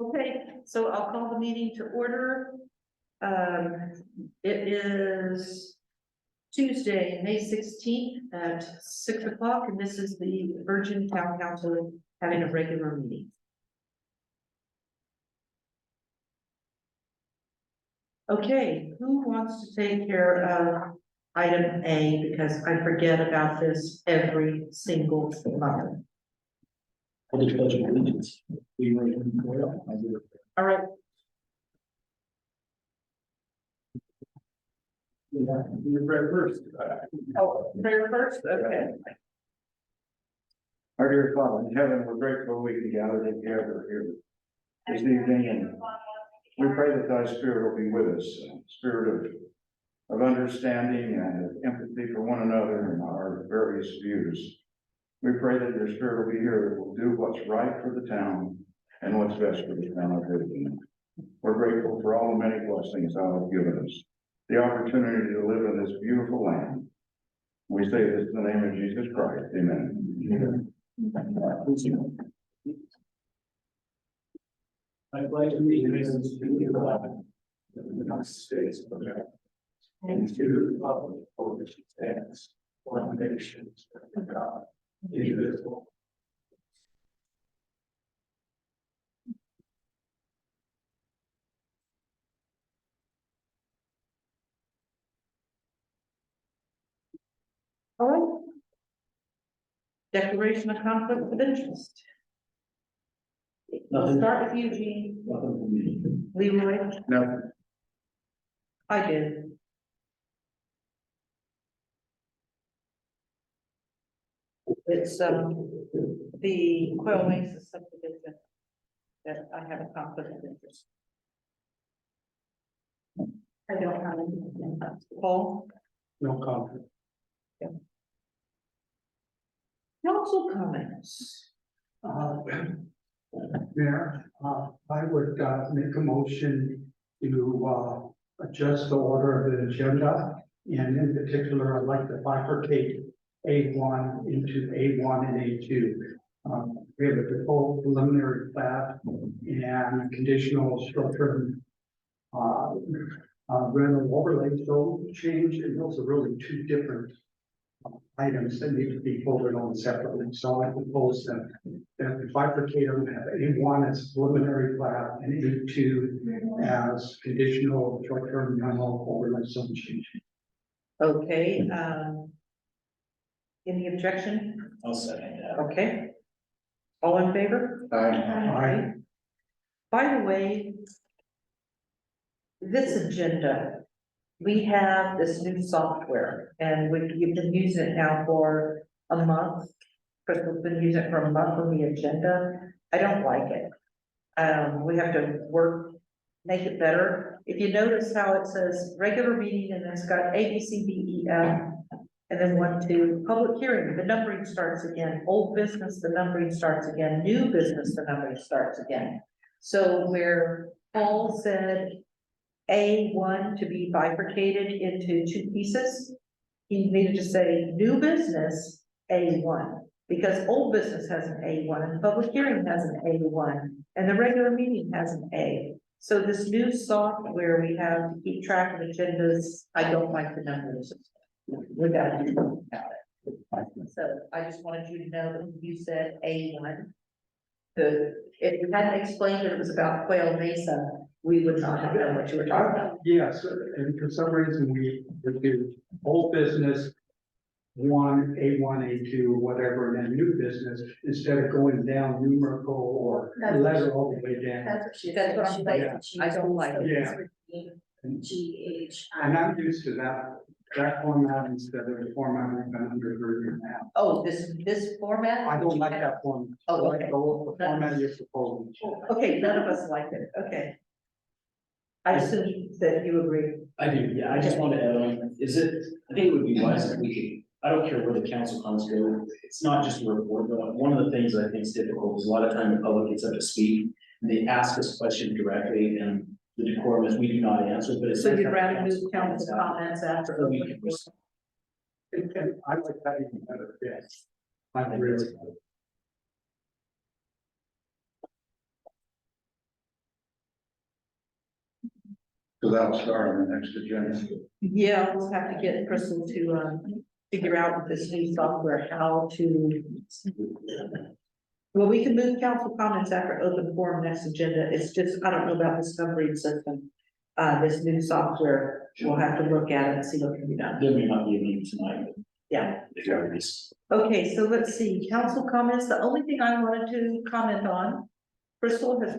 Okay, so I'll call the meeting to order. It is Tuesday, May 16th at 6 o'clock, and this is the Virgin Town Council having a regular meeting. Okay, who wants to take care of item A, because I forget about this every single month. For the pledge of allegiance. We were in Royal. All right, You're right first. oh, prayer first, okay. Our dear Father in heaven, we're grateful we can gather together here this evening, and we pray that thy spirit will be with us, a spirit of understanding and of empathy for one another and our various views. We pray that your spirit will be here, that will do what's right for the town and what's best for the town of Virginia. We're grateful for all the many blessings thou hast given us, the opportunity to live in this beautiful land. We say this in the name of Jesus Christ, amen. I pledge allegiance to the flag of the United States of America and to the republic for which it stands, one nation, under God, indivisible. All right. Declaration of conflict of interest. We'll Nothing. start with Eugene. Nothing for me. Leroy, Now, I did. It's, the Quail Mesa subdivision that I have a conflict of interest. I don't have anything. Paul, No comment. council comments. Mayor, I would make a motion to adjust the order of the agenda. And in particular, I'd like to bifurcate A1 into A1 and A2. We have a default preliminary plat and conditional structure rental overlay zone change, and those are really two different items that need to be voted on separately. So I propose that we bifurcate them, have A1 as preliminary plat and A2 as conditional short-term rental overlay zone change. Okay, any objection? I'll second that. Okay. All in favor? Aye. By the way, this agenda, we have this new software and you've been using it now for a month. Crystal's been using it for a month on the agenda. I don't like it. We have to make it better. If you notice how it says regular meeting and it's got A, B, C, D, E, F, and then 1, 2, public hearing, the numbering starts again, old business, the numbering starts again, new business, the numbering starts again. So where Paul said A1 to be bifurcated into 2 pieces, he needed to say new business A1, because old business has an A1 and public hearing has an A1 and the regular meeting has an A. So this new software we have to keep track of agendas, I don't like the numbers. We gotta do something about it. So I just wanted you to know that when you said A1, if you hadn't explained that it was about Quail Mesa, we would not have known what you were talking about. Yes, and for some reason we would do old business, A1, A2, whatever, and then new business, instead of going down numerical or letter all the way down. That's what I'm saying. I don't like it. Yeah. And I'm used to that format instead of the format we've been under now. Oh, this format? I don't like that format. I Oh, like okay. the format you're proposing. Okay, none of us like it, okay. I assume that you agree. I do, yeah, I just want to add on, I think it would be wise if we could, I don't care where the council comments go, it's not just a report, but one of the things I think is difficult is a lot of time the public gets up to speed, and they ask us questions directly, and the decorum is we do not answer, but it's. So you'd rather move council comments after. So we can respond. And I like that even better, yes. I really. So that'll start on the next agenda. Yeah, we'll have to get Crystal to, figure out with this new software, how to. Well, we can move council comments after open forum next agenda. It's just, I don't know about this numbering system. This new software, we'll have to look at it and see what can be done. There may not be a meeting tonight, but Yeah. if you have these. Okay, so let's see, council comments. The only thing I wanted to comment on, Crystal has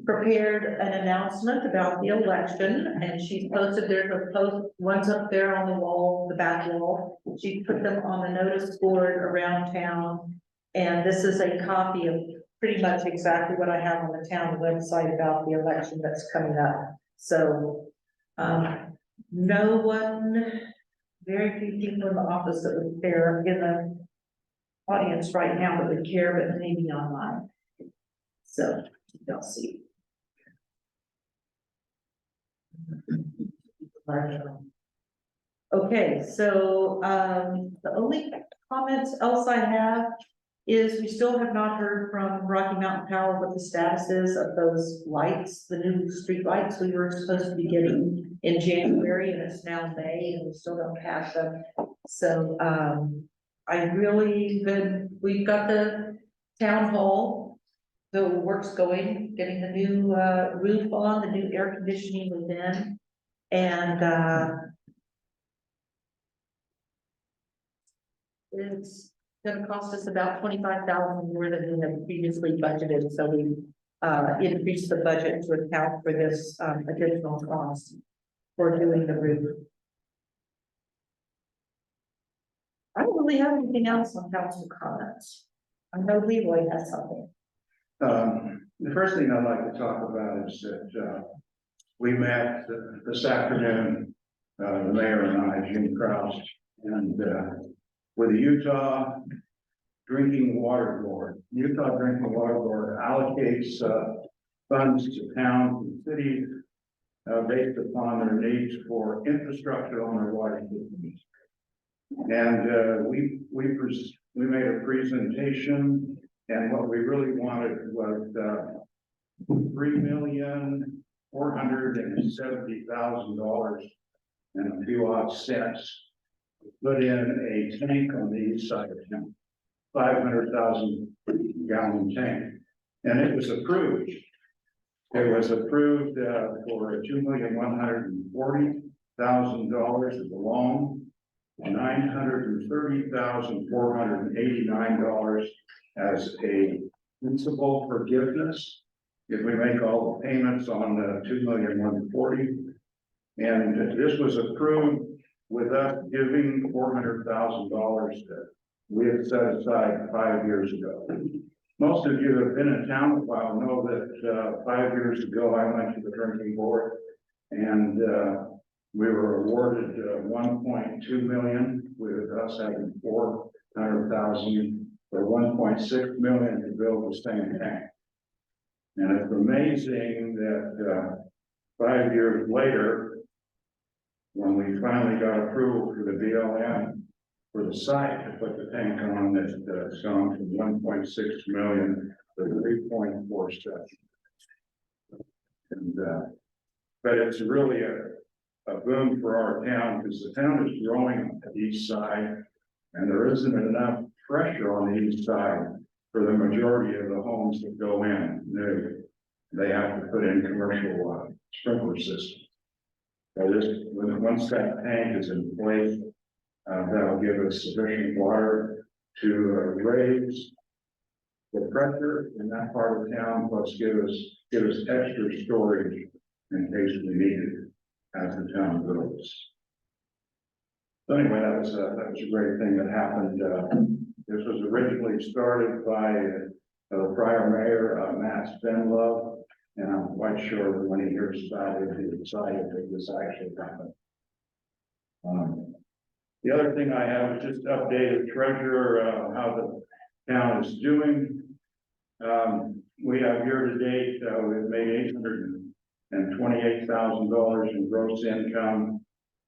prepared an announcement about the election, and she's posted, there's a post, one's up there on the wall, the back wall. She put them on the notice board around town. And this is a copy of pretty much exactly what I have on the town website about the election that's coming up. So, no one, very few people in the office that would care, in the audience right now that would care, but maybe online. So, you'll see. Okay, so, the only comments else I have is we still have not heard from Rocky Mountain Power what the status is of those lights, the new street lights we were supposed to be getting in January, and it's now May, and we still don't have them. So, we've got the town hall, the work's going, getting the new, roof on, the new air conditioning within, and, it's gonna cost us about $25,000 more than we had previously budgeted, so we increased the budget to account for this additional cost for doing the roof. I don't really have anything else on council comments. I know Leroy has something. The first thing I'd like to talk about is that, we met this afternoon, the mayor and I, Jim Kraus, and, with the Utah Drinking Water Board. Utah Drinking Water Board allocates, funds to towns and cities, based upon their needs for infrastructure on their water systems. And, we made a presentation, and what we really wanted was, $3,470,000 and a few odd cents. Put in a tank on the east side of town, 500,000 gallon tank, and it was approved. It was approved for $2,140,000 of the loan, $930,489 as a principal forgiveness if we make all the payments on the $2,140,000. And this was approved with us giving $400,000 that we had set aside 5 years ago. Most of you have been in town a while know that 5 years ago I went to the drinking board, and we were awarded $1.2 million, with us having $400,000 for $1.6 million to build the same tank. And it's amazing that 5 years later, when we finally got approval for the BLM for the site to put the tank on, it's gone from 1.6 million to 3.47. And but it's really a boom for our town, because the town is growing on the east side, and there isn't enough pressure on the east side for the majority of the homes that go in. They have to put in commercial sprinkler systems. So once that tank is in place, that'll give us sufficient water to raise the pressure in that part of town, plus give us extra storage in case we need it as the town grows. So anyway, that was a great thing that happened. This was originally started by the prior mayor, Matt Spenlove. And I'm quite sure that when he hears about it, he's excited that this actually happened. The other thing I have is just updated treasurer, how the town is doing. We have year to date, we've made $828,000 in gross income.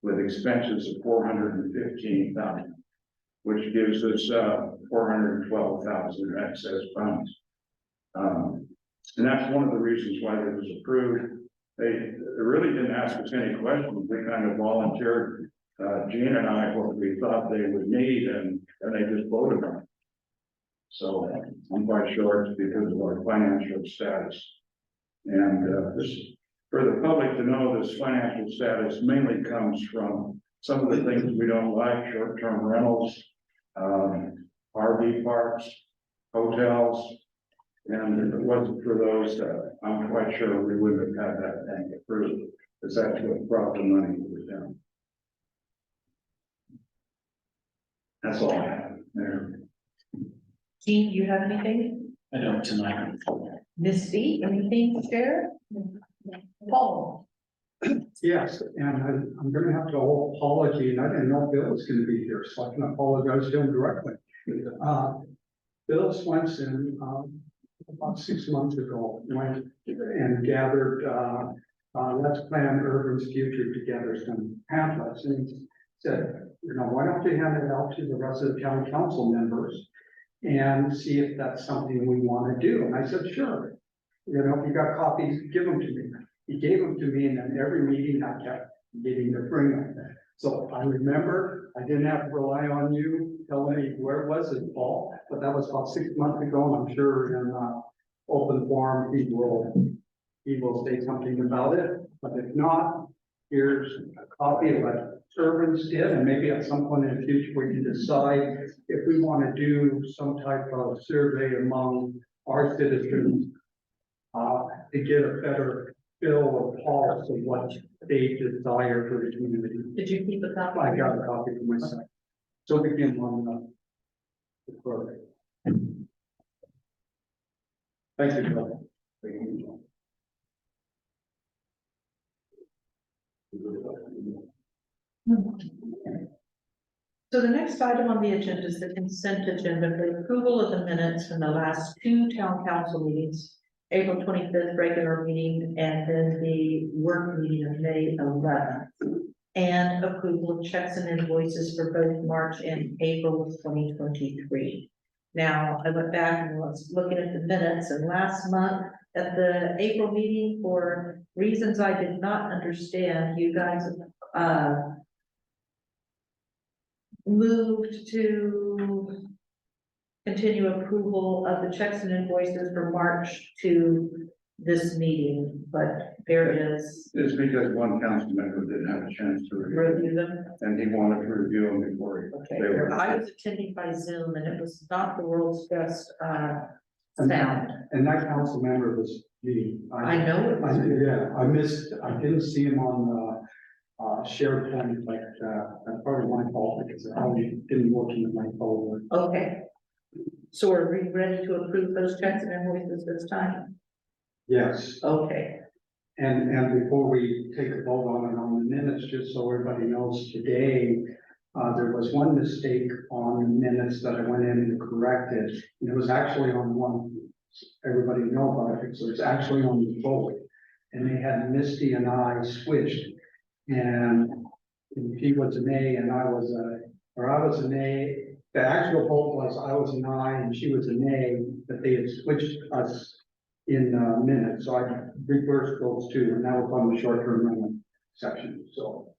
with expenses of $415,000, which gives us $412,000 in excess funds. And that's one of the reasons why it was approved. They really didn't ask us any questions. They kind of volunteered, Gene and I, what we thought they would need, and they just voted on it. So I'm quite sure it's because of our financial status. And this, for the public to know, this financial status mainly comes from some of the things we don't like: short-term rentals, RV parks, hotels. And if it wasn't for those, I'm quite sure we wouldn't have had that tank approved, because that's what brought the money to the town. That's all I have there. Gene, do you have anything? I don't tonight. Misty, anything to share? Paul? Yes, and I'm gonna have to owe apology, and I didn't know Bill was gonna be here, so I can apologize to him directly. Bill Swenson, about 6 months ago, went and gathered, Let's Plan Urban's Future together, some pamphlets, and he said, why don't you hand it out to the rest of the county council members and see if that's something we want to do? And I said, sure. If you got copies, give them to me. He gave them to me, and then every meeting I kept getting to bring them. So I remember I didn't have to rely on you telling me where was it, Paul, but that was about 6 months ago, and I'm sure in open forum he will say something about it. But if not, here's a copy of what Urban's did, and maybe at some point in the future we can decide if we want to do some type of survey among our citizens to get a better feel or pulse of what they desire for the community. Did you keep a copy? I got a copy for myself. So begin on the clerk. Thank you, Bill. So the next item on the agenda is the consent agenda for the approval of the minutes from the last 2 town council meetings, April 25th regular meeting, and then the work meeting of May 11th. And approval of checks and invoices for both March and April of 2023. Now, I went back and was looking at the minutes, and last month at the April meeting, for reasons I did not understand, you guys moved to continue approval of the checks and invoices for March to this meeting, but there is It's because one council member didn't have a chance to review them. and he wanted to review them before Okay, they were. I was attending by Zoom, and it was not the world's best sound. And that council member was me. I know it was. I didn't see him on SharePoint like that. That's probably my fault because I didn't look into my folder. Okay. So are we ready to approve those checks and invoices this time? Yes, Okay, and before we take a vote on it on the minutes, just so everybody knows, today, there was one mistake on the minutes that I went in and corrected. And it was actually on one, everybody know about it, so it's actually on the vote. And they had Misty and I switched, and he was an A and I was an A. The actual vote was I was an I and she was an A, but they had switched us in minutes, so I reversed those two, and that was on the short-term rental section, so.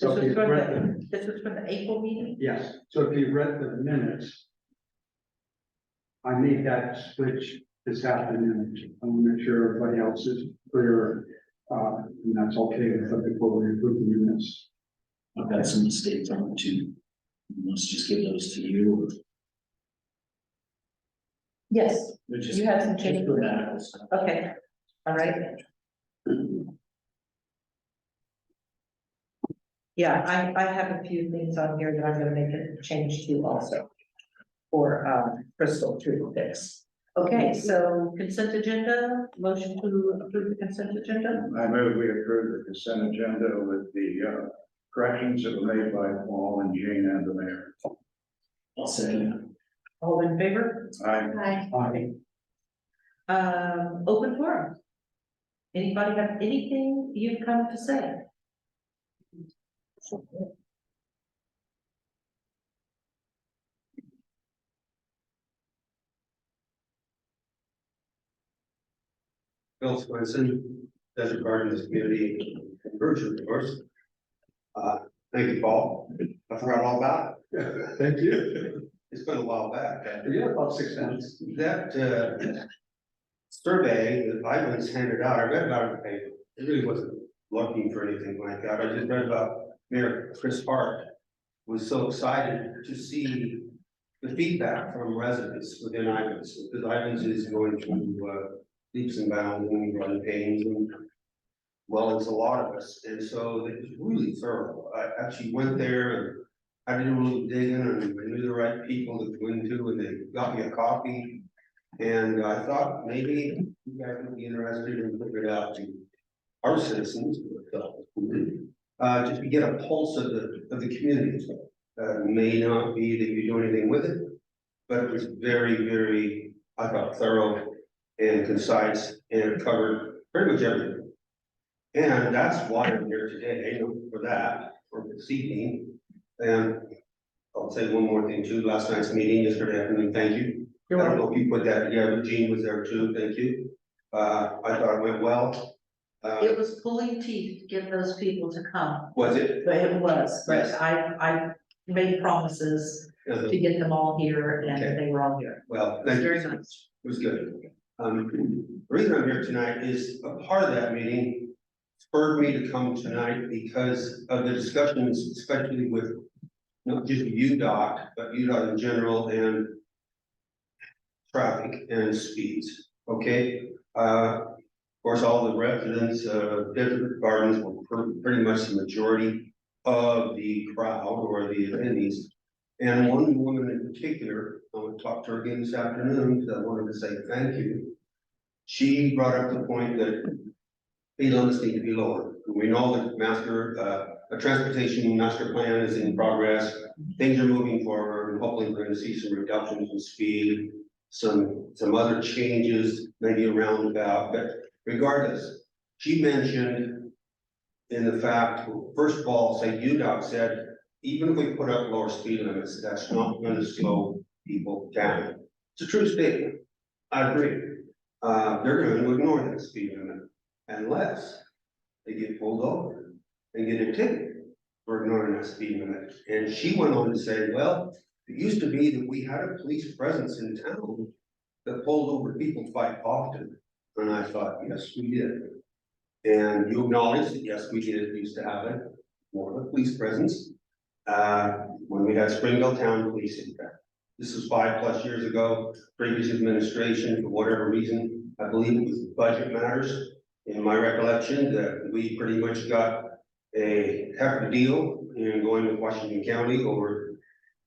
this if was you from read this was from the April meeting? yes, so if you read the minutes, I made that switch this afternoon. I want to make sure everybody else is clear, and that's okay with it before we approve the minutes. I've got some mistakes on it too. Let's just give those to you. Yes, They're just- you have some just changes. grammatical stuff. Okay, all right. Yeah, I have a few things on here that I'm gonna make a change to also. For Crystal to fix. Okay, so consent agenda, motion to approve the consent agenda? I move we approve the consent agenda with the corrections that were made by Paul and Gene and the mayor. I'll say, All in favor? I, Aye. Open forum. Anybody have anything you've come to say? Bill Swenson, Desert Gardens Community Conversion, of course. Thank you, Paul. I forgot all about it. Thank you. It's been a while back. Yeah, about 6 months. That survey that Ivan's handed out, I read about it in the paper. It really wasn't looking for anything like that. I just read about Mayor Chris Hart was so excited to see the feedback from residents within Ivans, because Ivans is going through leaps and bounds and growing pains, and well, it's a lot of us, and so it was really thorough. I actually went there and I did a little digging, and I knew the right people to go into, and they got me a copy. And I thought maybe you guys would be interested in putting it out to our citizens, just to get a pulse of the community. May not be that you do anything with it, but it was very, very, I thought, thorough and concise, and it covered pretty much everything. And that's why I'm here today, for that, for this evening. And I'll say one more thing too, last night's meeting yesterday afternoon, thank you. I don't know if you put that together, Gene was there too, thank you. I thought it went well. It was pulling teeth to get those people to come, Was it? but it was, but Yes. I made promises to get them all here, and Okay. they were all here. Well, It was thank you. very nice. It was good. The reason I'm here tonight is a part of that meeting spurred me to come tonight because of the discussions, especially with not just UDOT, but UDOT in general and traffic and speeds, okay? Of course, all the residents of Desert Gardens were pretty much the majority of the crowd or the attendees. And one woman in particular, I want to talk to her again this afternoon, because I wanted to say thank you. She brought up the point that speed limits need to be lower. We know that a transportation master plan is in progress. Things are moving forward, and hopefully we're going to see some reductions in speed, some other changes, maybe a roundabout, but regardless, she mentioned in the fact, first of all, say UDOT said, even if we put up lower speed limits, that's not going to slow people down. It's a true statement. I agree. They're going to ignore that speed limit unless they get pulled over and get a ticket for ignoring that speed limit. And she went on to say, well, it used to be that we had a police presence in town that pulled over people quite often. And I thought, yes, we did. And you acknowledge that, yes, we did used to have it, more of a police presence. When we had Springdale Town Police in fact. This was 5+ years ago, previous administration, for whatever reason, I believe it was budget matters. In my recollection, that we pretty much got a heck of a deal in going with Washington County over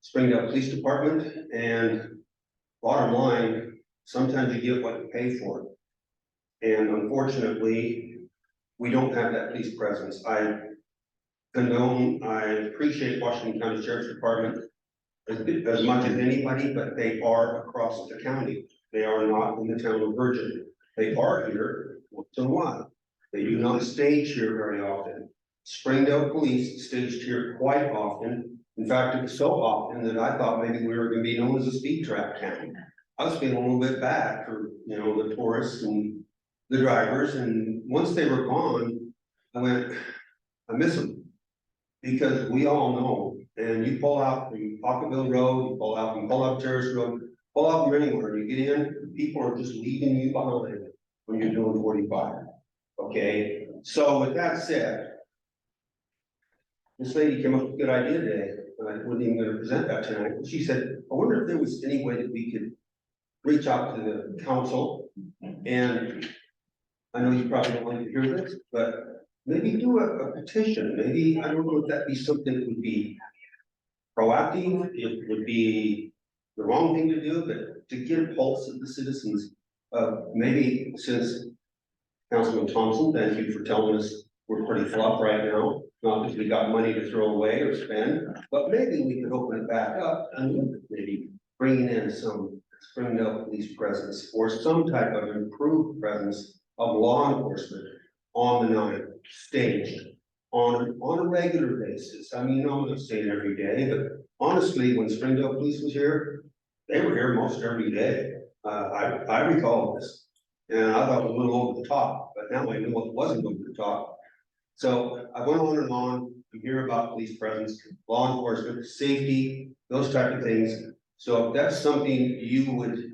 Springdale Police Department. And bottom line, sometimes you get what you pay for. And unfortunately, we don't have that police presence. I appreciate Washington County Sheriff's Department as much as anybody, but they are across the county. They are not in the town of Virgin. They are here once in a while. They do not stage here very often. Springdale Police staged here quite often. In fact, it was so often that I thought maybe we were going to be known as a speed trap town. I was feeling a little bit bad for, the tourists and the drivers. And once they were gone, I went, I miss them. Because we all know, and you pull out from Pocketville Road, you pull out from Terrace Road, pull out from anywhere, you get in, people are just leaving you behind when you're doing 45. Okay, so with that said, this lady came up with a good idea today, and I wasn't even going to present that tonight. She said, I wonder if there was any way that we could reach out to the council, and I know you probably don't like to hear this, but maybe do a petition. Maybe, I don't know if that'd be something that would be proactive, it would be the wrong thing to do, but to get a pulse of the citizens. Maybe since Councilman Thompson, thank you for telling us we're pretty fluff right now. Not because we got money to throw away or spend, but maybe we could open it back up and maybe bringing in some Springdale police presence or some type of improved presence of law enforcement on the 9th, staged on a regular basis. I mean, I'm not saying every day, but honestly, when Springdale Police was here, they were here most every day. I recall this, and I thought it was a little over the top, but now I know it wasn't over the top. So I went on and on to hear about police presence, law enforcement, safety, those type of things. So if that's something you would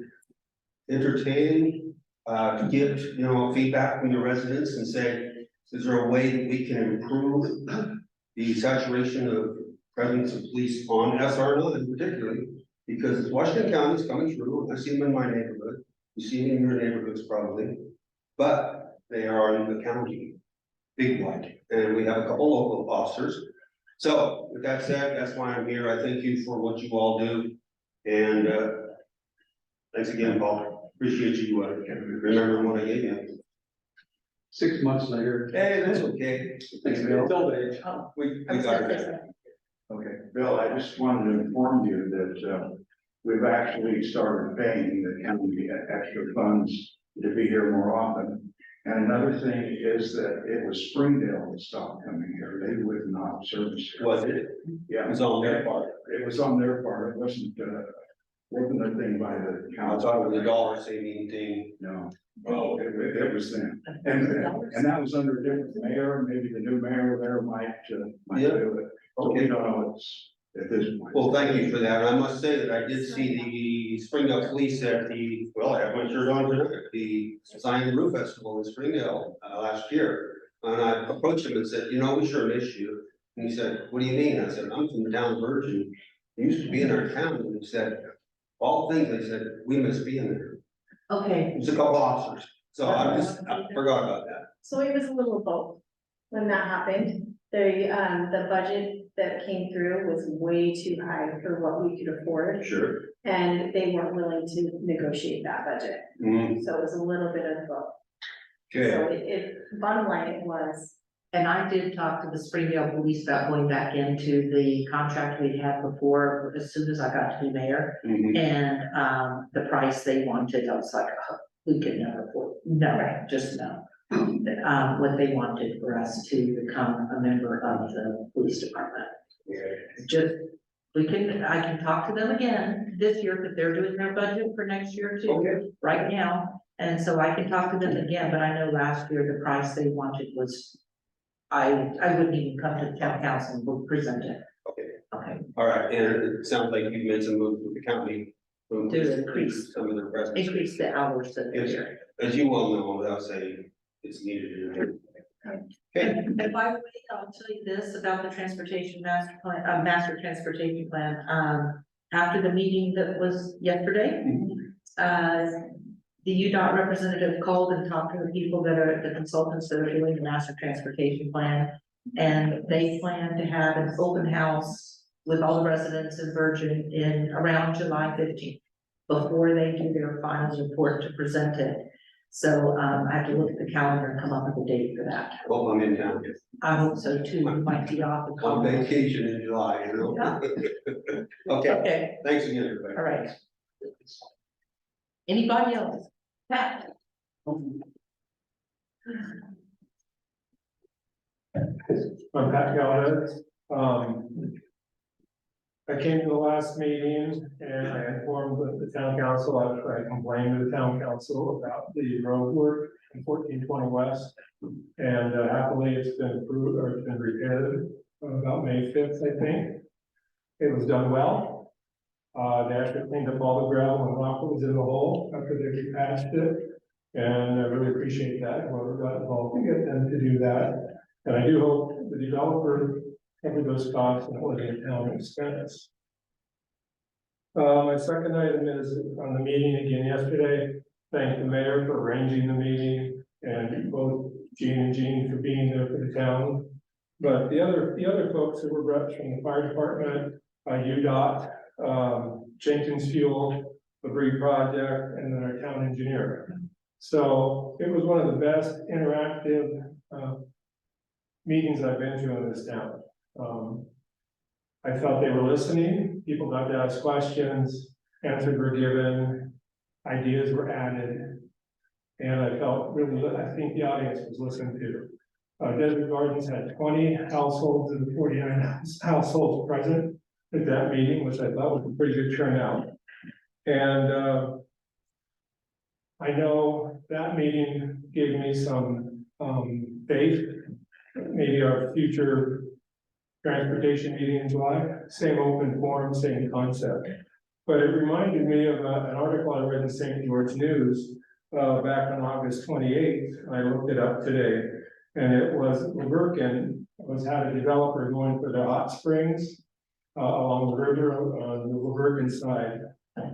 entertain, to get, you know, feedback from your residents and say, is there a way that we can improve the saturation of presence of police on SR9 particularly? Because Washington County is coming through, and I see them in my neighborhood, you see them in your neighborhoods probably, but they are in the county, big one, and we have a couple local officers. So with that said, that's why I'm here. I thank you for what you all do, and thanks again, Paul. Appreciate you remembering what I gave you. 6 months later. Hey, that's okay. Thanks, Bill. We got it. Okay, Bill, I just wanted to inform you that, we've actually started paying the county extra funds to be here more often. And another thing is that it was Springdale that stopped coming here. They would not service here. Was it? Yeah. It was on their part. It was on their part. It wasn't a thing by the I council. thought it was a dollar saving thing. No, well, it was them. And that was under a different mayor, maybe the new mayor there might Yeah. do it. But we don't know it's at this point. Well, thank you for that. I must say that I did see the Springdale Police at I have my shirt on tonight, the Sign the Roof Festival in Springdale, last year. And I approached him and said, you know, we sure miss you. And he said, what do you mean? I said, I'm from the town of Virgin. He used to be in our town. And he said, all things, they said, we miss being there. Okay, There's a couple officers. So I forgot about that. So it was a little of both when that happened. The budget that came through was way too high for what we could afford. Sure. And they weren't willing to negotiate that budget. Mhm. So it was a little bit of both. Okay. So bottom line, it was, and I did talk to the Springdale Police about going back into the contract we had before, as soon as I got to be mayor. Mhm. And, the price they wanted, I was like, oh, we could never afford, no, just no. What they wanted for us to become a member of the police department. Just, I can talk to them again this year, because they're doing their budget for next year too, Okay. right now. And so I can talk to them again, but I know last year the price they wanted was, I wouldn't even come to the town council and would present it. Okay. Okay, All right, and it sounds like you've made some moves with the county. To increase. Some of their presence. increase the hours that they're Yes. here. As you well know, without saying it's needed. Okay, And by the way, I'll tell you this about the transportation master plan, master transportation plan, after the meeting that was yesterday. The UDOT representative called and talked to the people that are, the consultants that are doing the master transportation plan. And they plan to have an open house with all the residents in Virgin in around July 15th. Before they do their final report to present it. So, I have to look at the calendar and come up with a date for that. well, I'm in town. I hope so too, you might be off the On call. vacation in July, you know? Okay, Okay, thanks again, everybody. all right. Anybody else? Pat? I'm Pat Galvez. I came to the last meeting and I informed the town council, I complained to the town council about the road work in 1420 West. And happily it's been approved, or it's been repaired about May 5th, I think. It was done well. They actually cleaned up all the gravel and rock that was in the hole after they patched it. And I really appreciate that, whoever got involved to get them to do that. And I do hope the developer covered those costs and it wasn't a town expense. My second item is on the meeting again yesterday. Thank the mayor for arranging the meeting and both Gene and Jean for being there for the town. But the other folks who were reps from the fire department, UDOT, Jenkins Fuel, the Bree Project, and then our town engineer. So it was one of the best interactive meetings I've been to in this town. I felt they were listening, people got to ask questions, answers were given, ideas were added. And I felt really, I think the audience was listened to. Desert Gardens had 20 households and 49 households present at that meeting, which I thought was a pretty good turnout. And I know that meeting gave me some faith, maybe our future transportation meeting in July, same open forum, same concept. But it reminded me of an article I read in St. George News back on August 28th. I looked it up today, and it was Luberkin had a developer going for the hot springs along the river on the Luberkin side.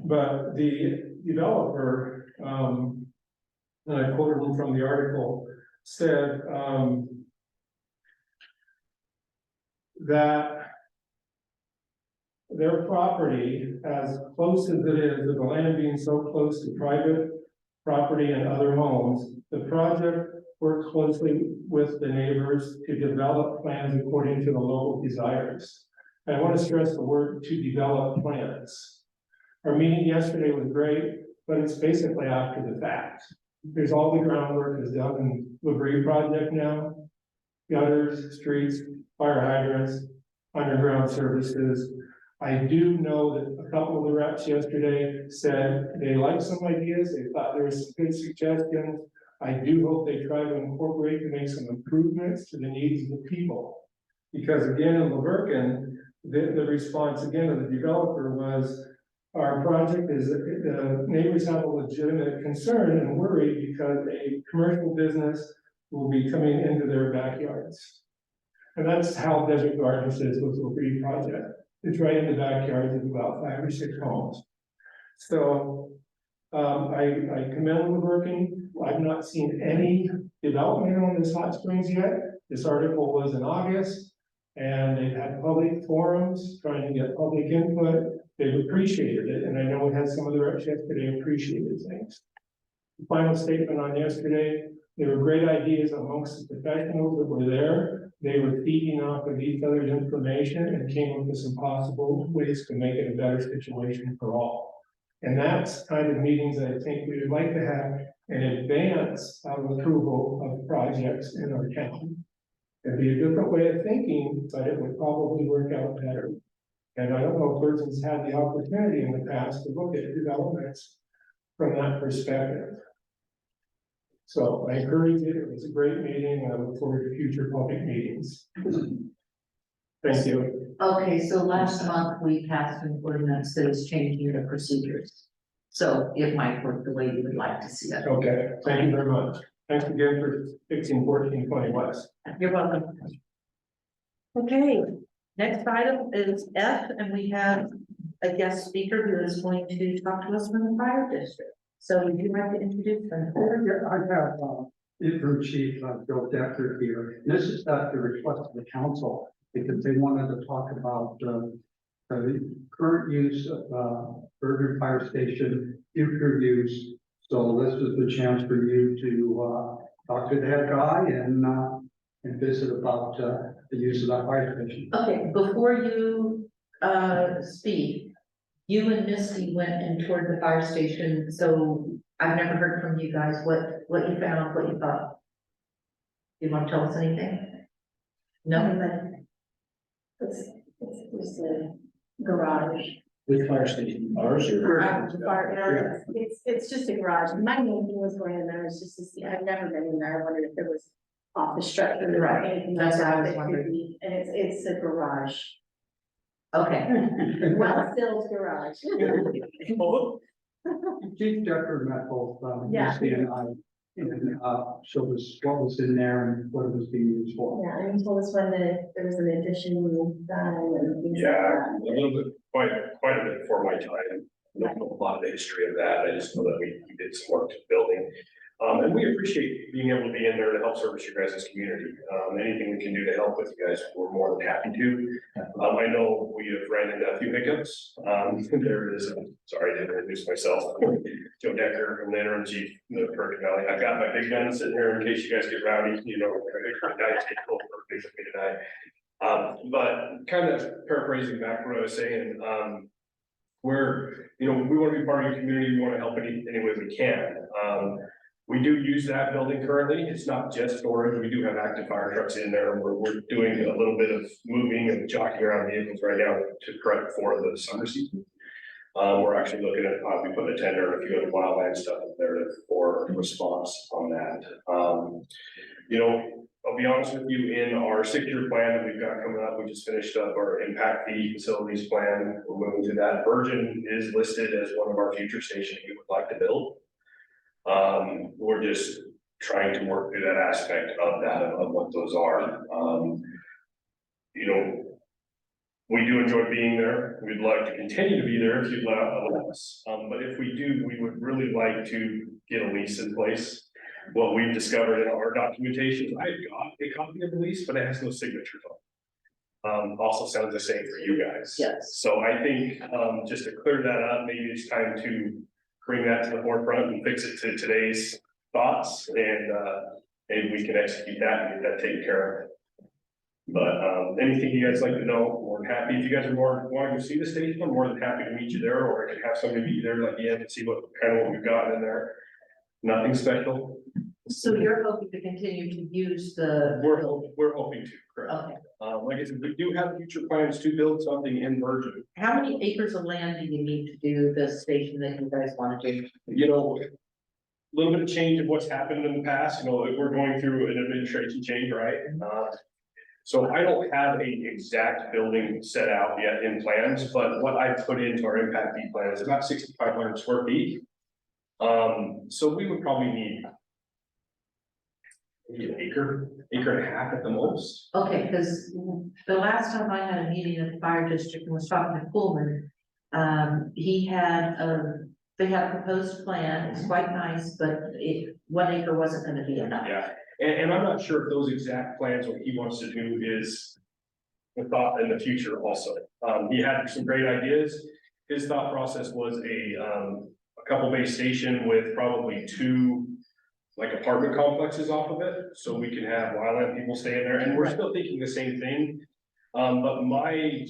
But the developer, and I quoted him from the article, said that their property, as close as it is, with the land being so close to private property and other homes, the project worked closely with the neighbors to develop plans according to the local desires. And I want to stress the word "to develop plans." Our meeting yesterday was great, but it's basically after the fact. There's all the groundwork is done in the Labrie project now. Gutters, streets, fire hydrants, underground services. I do know that a couple of the reps yesterday said they liked some ideas, they thought there were some good suggestions. I do hope they try to incorporate to make some improvements to the needs of the people. Because again, in Luberkin, the response again of the developer was, our project is, the neighbors have a legitimate concern and worry because a commercial business will be coming into their backyards. And that's how Desert Gardens is with the Labrie project. It's right in the backyards of about 5 or 6 homes. So I commend Luberkin. I've not seen any development on this hot springs yet. This article was in August, and they've had public forums trying to get public input. They've appreciated it, and I know we had some of the reps yesterday appreciated things. The final statement on yesterday, there were great ideas amongst the professionals that were there. They were feeding off of each other's information and came up with some possible ways to make it a better situation for all. And that's kind of meetings that I think we would like to have in advance of approval of projects in our county. It'd be a different way of thinking, but it would probably work out better. And I don't know if persons had the opportunity in the past to look at developments from that perspective. So I encourage you. It was a great meeting, and I look forward to future public meetings. Thank you. Okay, so last month we passed an ordinance that is changing the procedures. So it might work the way you would like to see it. Okay, thank you very much. Thanks again for fixing 1420 West. You're welcome. Okay, next item is F, and we have a guest speaker who is going to talk to us from the fire district. So would you like to introduce them? I have, interim chief, Bill Decker here. This is at the request of the council, because they wanted to talk about, the current use of, Bergen Fire Station, future use. So this is the chance for you to, talk to the head guy and visit about, the use of that fire station. Okay, before you speak, you and Misty went and toured the fire station, so I've never heard from you guys what you found, what you thought. You want to tell us anything? No? It's just a garage. Which fire station, ours or? It's just a garage. My main thing was going in there, is just to see, I've never been in there. I wondered if there was office structure or Right, anything that's like what I that was that could wondering. be, and it's a garage. Okay. Well-filled garage. Chief Decker met both, Yeah. Misty and I, and, showed us what was in there and what it was being used for. Yeah, and he told us when there was an addition done and things like Yeah, that. a little bit, quite a bit before my time. I don't know a lot of the history of that. I just know that we did some work to the building. And we appreciate being able to be in there to help service your guys' community. Anything we can do to help with you guys, we're more than happy to. I know we have ran into a few hiccups. There is, sorry to introduce myself, Joe Decker, I'm the interim chief in the Perkin Valley. I've got my big gun sitting here in case you guys get rowdy, you know, guys get cold for things with me tonight. But kind of paraphrasing back what I was saying, we're, you know, we want to be part of your community, we want to help any way we can. We do use that building currently. It's not just storage. We do have active fire trucks in there. We're doing a little bit of moving and jockeying around vehicles right now to prep for the summer season. We're actually looking at, we put a tender and a few other wildland stuff up there for response on that. You know, I'll be honest with you, in our 6-year plan that we've got coming up, we just finished up our impact fee facilities plan. We're moving to that. Virgin is listed as one of our future stations we would like to build. We're just trying to work through that aspect of that, of what those are. You know, we do enjoy being there. We'd like to continue to be there if you'd allow us. But if we do, we would really like to get a lease in place. What we've discovered in our documentation, I've got a copy of the lease, but it has no signatures on it. Also sounds the same for you guys. Yes. So I think, just to clear that up, maybe it's time to bring that to the forefront and fix it to today's thoughts, and maybe we can execute that and get that taken care of. But anything you guys like to know, more than happy. If you guys are more wanting to see the station, I'm more than happy to meet you there, or I can have somebody meet you there like and see what we've got in there. Nothing special. So you're hoping to continue to use the building? We're hoping to, correct. Okay. Like I said, we do have future plans to build something in Virgin. How many acres of land do you need to do the station that you guys want to do? You know, a little bit of change of what's happened in the past, you know, we're going through an administration change, right? So I don't have a exact building set out yet in plans, but what I put into our impact fee plan is about 6,500 square feet. So we would probably need maybe an acre and a half at the most. Okay, because the last time I had a meeting at the fire district and was talking to Pullman, he had they had a proposed plan, it's quite nice, but 1 acre wasn't gonna be enough. Yeah, and I'm not sure if those exact plans, what he wants to do is the thought in the future also. He had some great ideas. His thought process was a couple base station with probably 2 like apartment complexes off of it, so we can have wildland people staying there, and we're still thinking the same thing. But my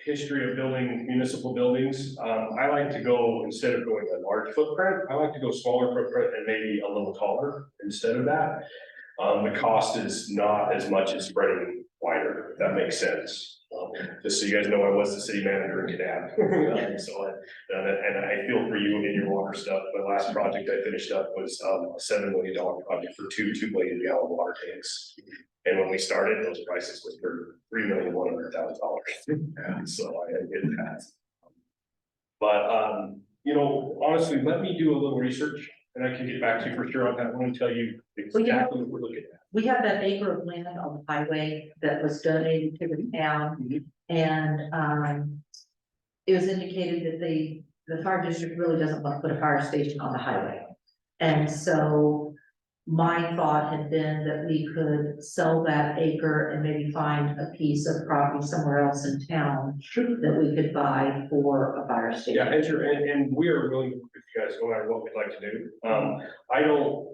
history of building municipal buildings, I like to go, instead of going a large footprint, I like to go smaller footprint and maybe a little taller instead of that. The cost is not as much as spreading wider, if that makes sense. Just so you guys know, I was the city manager in Canab. And I feel for you in your water stuff. The last project I finished up was a $7 million project for 2 2-million-gallon water tanks. And when we started, those prices were for $3,100,000. So I get that. But you know, honestly, let me do a little research and I can get back to you for sure on that one and tell you exactly what we're looking at. We have that acre of land on the highway that was donated to the town, and it was indicated that the fire district really doesn't want to put a fire station on the highway. And so my thought had been that we could sell that acre and maybe find a piece of property somewhere else in town that we could buy for a fire station. Yeah, and sure, and we are willing to work with you guys no matter what we'd like to do. I don't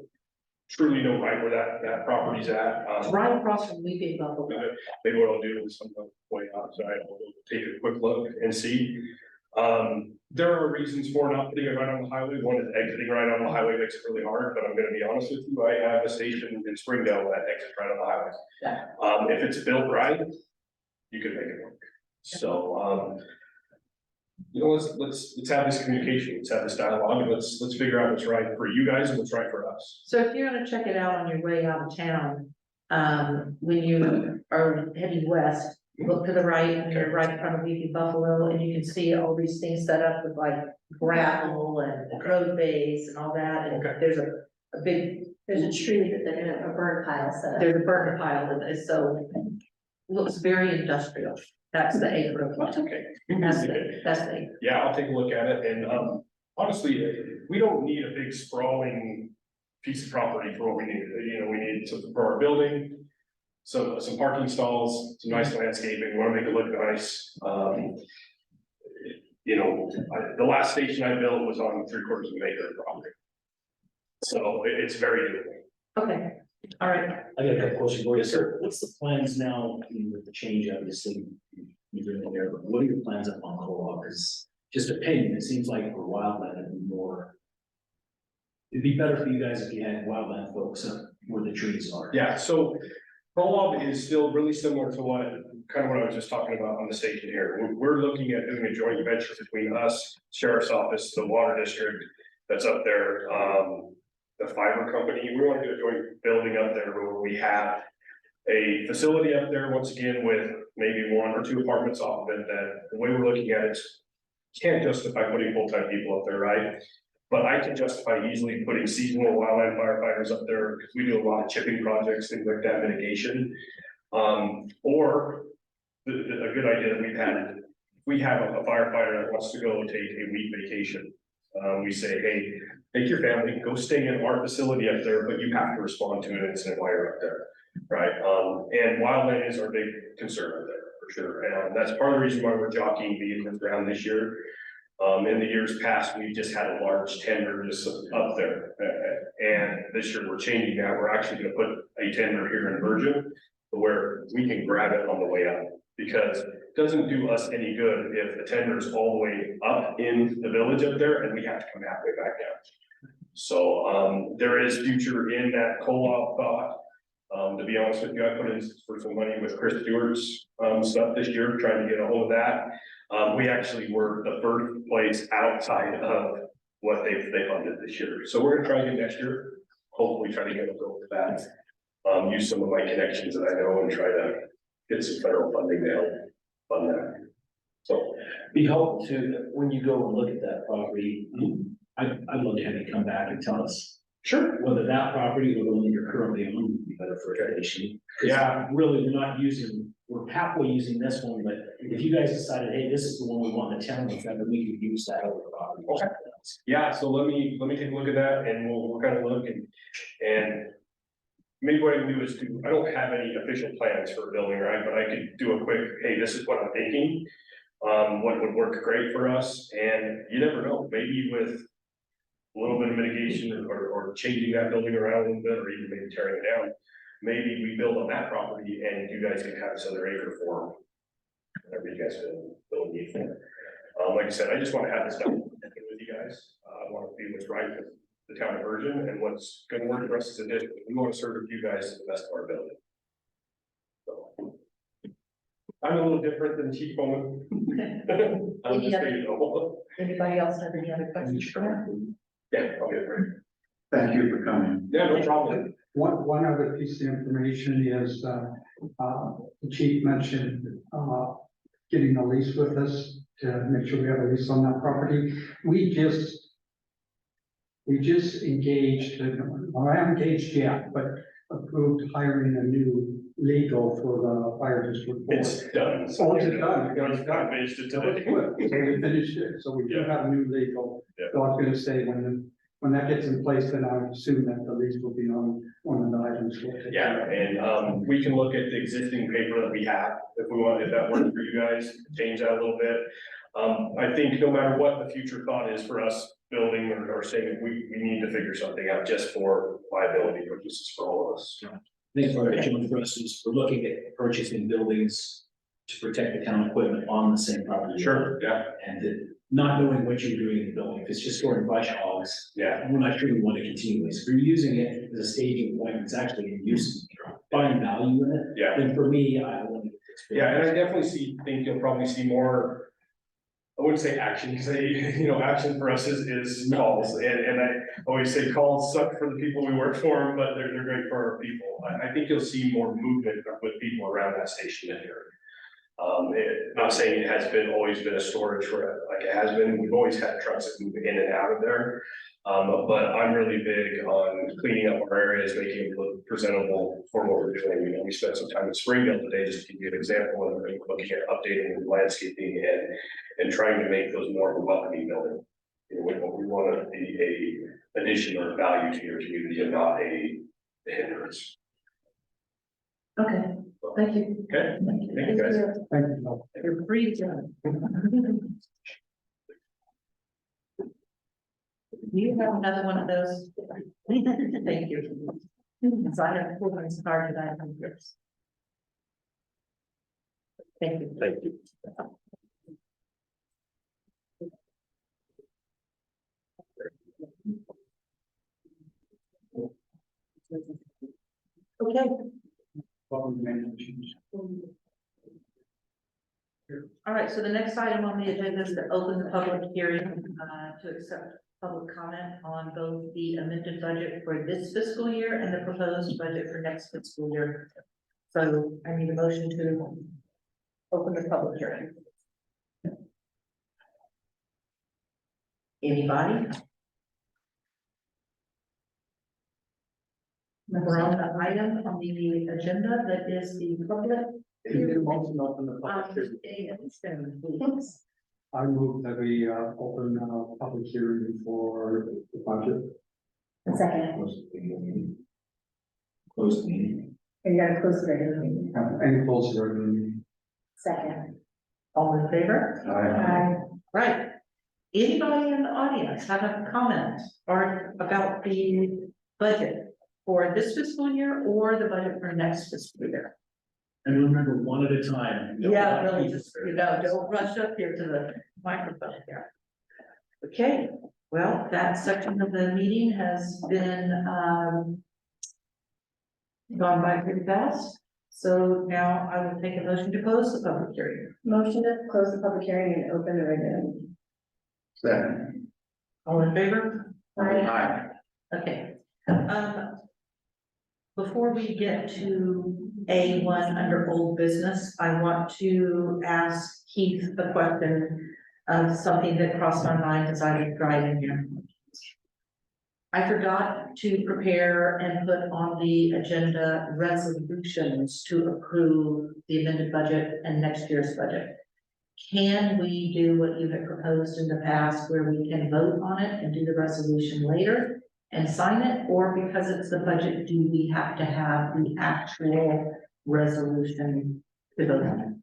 truly know right where that property's at. It's right across from Weeping Buffalo. Maybe what I'll do is some way outside, I'll take a quick look and see. There are reasons for not putting it right on the highway. One is exiting right on the highway makes it really hard, but I'm gonna be honest with you, I have a station in Springdale that exits right on the highway. Yeah. If it's built right, you can make it work. So, you know, let's have this communication, let's have this dialogue, and let's figure out what's right for you guys and what's right for us. So if you're gonna check it out on your way out of town, when you are heading west, look to the right, and you're right in front of Weeping Buffalo, and you can see all these things set up with like gravel and road base and all that, and Okay. there's a big, There's a tree that they're gonna, a burn pile set up. there's a burner pile of it, so looks very industrial. That's the acre of That's land. okay. That's the acre. Yeah, I'll take a look at it, and honestly, we don't need a big sprawling piece of property for what we need. You know, we need something for our building. So some parking stalls, some nice landscaping, we wanna make it look nice. You know, the last station I built was on 3/4 of an acre of property. So it's very doable. Okay, all right. I got a couple questions for you, sir. What's the plans now with the change, obviously, you're doing there, but what are your plans up on Co-op? Because just opinion, it seems like for wildland, it'd be more It'd be better for you guys if you had wildland folks up where the trees are. Yeah, so co-op is still really similar to what I was just talking about on the station here. We're looking at doing a joint venture between us, sheriff's office, the water district that's up there, the fiber company. We want to do a joint building up there where we have a facility up there, once again, with maybe 1 or 2 apartments off of it, that the way we're looking at it, can't justify putting full-time people up there, right? But I can justify easily putting seasonal wildland firefighters up there, because we do a lot of chipping projects, things like that, mitigation. Or a good idea that we've had, we have a firefighter that wants to go take a week vacation. We say, hey, take your family, go stay in our facility up there, but you have to respond to an incident while you're up there, right? And wildland is our big concern up there, for sure. And that's part of the reason why we're jockeying vehicles around this year. In the years past, we just had a large tender just up there. And this year we're changing that. We're actually gonna put a tender here in Virgin where we can grab it on the way up. Because it doesn't do us any good if the tender is all the way up in the village up there and we have to come halfway back down. So, there is future in that co-op thought. To be honest with you, I put in for some money with Chris Stewart's, stuff this year, trying to get a hold of that. We actually were the first place outside of what they funded this year. So we're gonna try again next year, hopefully try to get a go with that. Use some of my connections that I know and try to get some federal funding to help fund that. So, Be helpful to, when you go and look at that property, I'd love to have you come back and tell us sure, whether that property or the one you're currently on would be better for irrigation. 'Cause Yeah. really, we're halfway using this one, but if you guys decided, hey, this is the one we want in the town, then we could use that other property. or something else. yeah, so let me take a look at that and we'll kind of look and maybe what I can do is I don't have any official plans for a building, right, but I could do a quick, hey, this is what I'm thinking. What would work great for us, and you never know, maybe with a little bit of mitigation or changing that building around a little bit, or even maybe tearing it down. Maybe we build on that property and you guys can have this other acre for whatever you guys build need for. Like I said, I just want to have this done with you guys. I want to be what's right with the town of Virgin and what's going to work for us as a district. We want to serve you guys to the best of our ability. So I'm a little different than Chief Bowman. I'm just saying, Anybody else have any other questions for him? yeah, I'll get it right. Thank you for coming. Yeah, no problem. One other piece of information is, the chief mentioned, getting a lease with us to make sure we have a lease on that property. We just engaged, or I haven't engaged yet, but approved hiring a new legal for the fire district board. It's done. Oh, is it done? I finished it So today. we finished it, so we do have a new legal. Yeah. So I was gonna say, when that gets in place, then I assume that the lease will be on one of the items. we'll take Yeah, care of. and we can look at the existing paper that we have, if that works for you guys, change that a little bit. I think no matter what the future thought is for us building or saying, we need to figure something out just for liability purposes for all of us. I think for us is we're looking at purchasing buildings to protect the town equipment on the same property. Yeah, And not knowing what you're doing in the building, if it's just storing brush hogs, yeah, we're not sure we want to continue this. If you're using it as a staging point, it's actually a use, find value in it. yeah. Then for me, I want to. Yeah, and I definitely think you'll probably see more, I wouldn't say action, because action for us is calls, and I always say calls suck for the people we work for, but they're great for our people. I think you'll see more movement with people around that station in here. Not saying it has always been a storage for it, like it has been, we've always had trucks that move in and out of there. But I'm really big on cleaning up our areas, making it look presentable for what we're doing. We spent some time in Springdale today, just to give you an example, and we're looking at updating the landscaping and trying to make those more of a welcoming building. We want to be a addition or value to your community and not a hindrance. Okay, thank you. Okay, thank you guys. Thank you. You're free to go. Do you have another one of those? Thank you. So I have four ones card that I have yours. Thank you. Thank you. Okay, Welcome to management. all right, so the next item on the agenda is to open the public hearing, to accept public comment on both the amended budget for this fiscal year and the proposed budget for next fiscal year. So I need a motion to open the public hearing. Anybody? We're on the item on the agenda that is the public. You need a motion to open the public hearing. I move that we open public hearing for the budget. Second, Close the meeting. you gotta close the regular meeting. And close the regular meeting. Second. All in favor? Right. Anybody in the audience have a comment or about the budget for this fiscal year or the budget for next fiscal year? And remember, one at a time. Yeah, really, just, don't rush up here to the microphone here. Okay, well, that section of the meeting has been, gone by pretty fast. So now I will take a motion to close the public hearing. Motion to close the public hearing and open the regular meeting. Second. All in favor? Aye. Okay. Before we get to A1 under old business, I want to ask Keith a question of something that crossed my mind as I was driving here. I forgot to prepare and put on the agenda resolutions to approve the amended budget and next year's budget. Can we do what you had proposed in the past where we can vote on it and do the resolution later and sign it? Or because it's the budget, do we have to have the actual resolution to vote on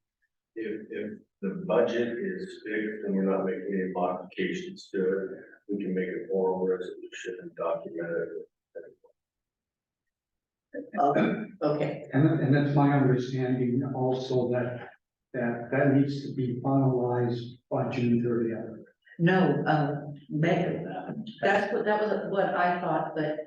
If the budget is fixed and we're not making any modifications to it, we can make an oral resolution and document it. Okay, And that's my understanding also that needs to be finalized by June 30th. no, that was what I thought, but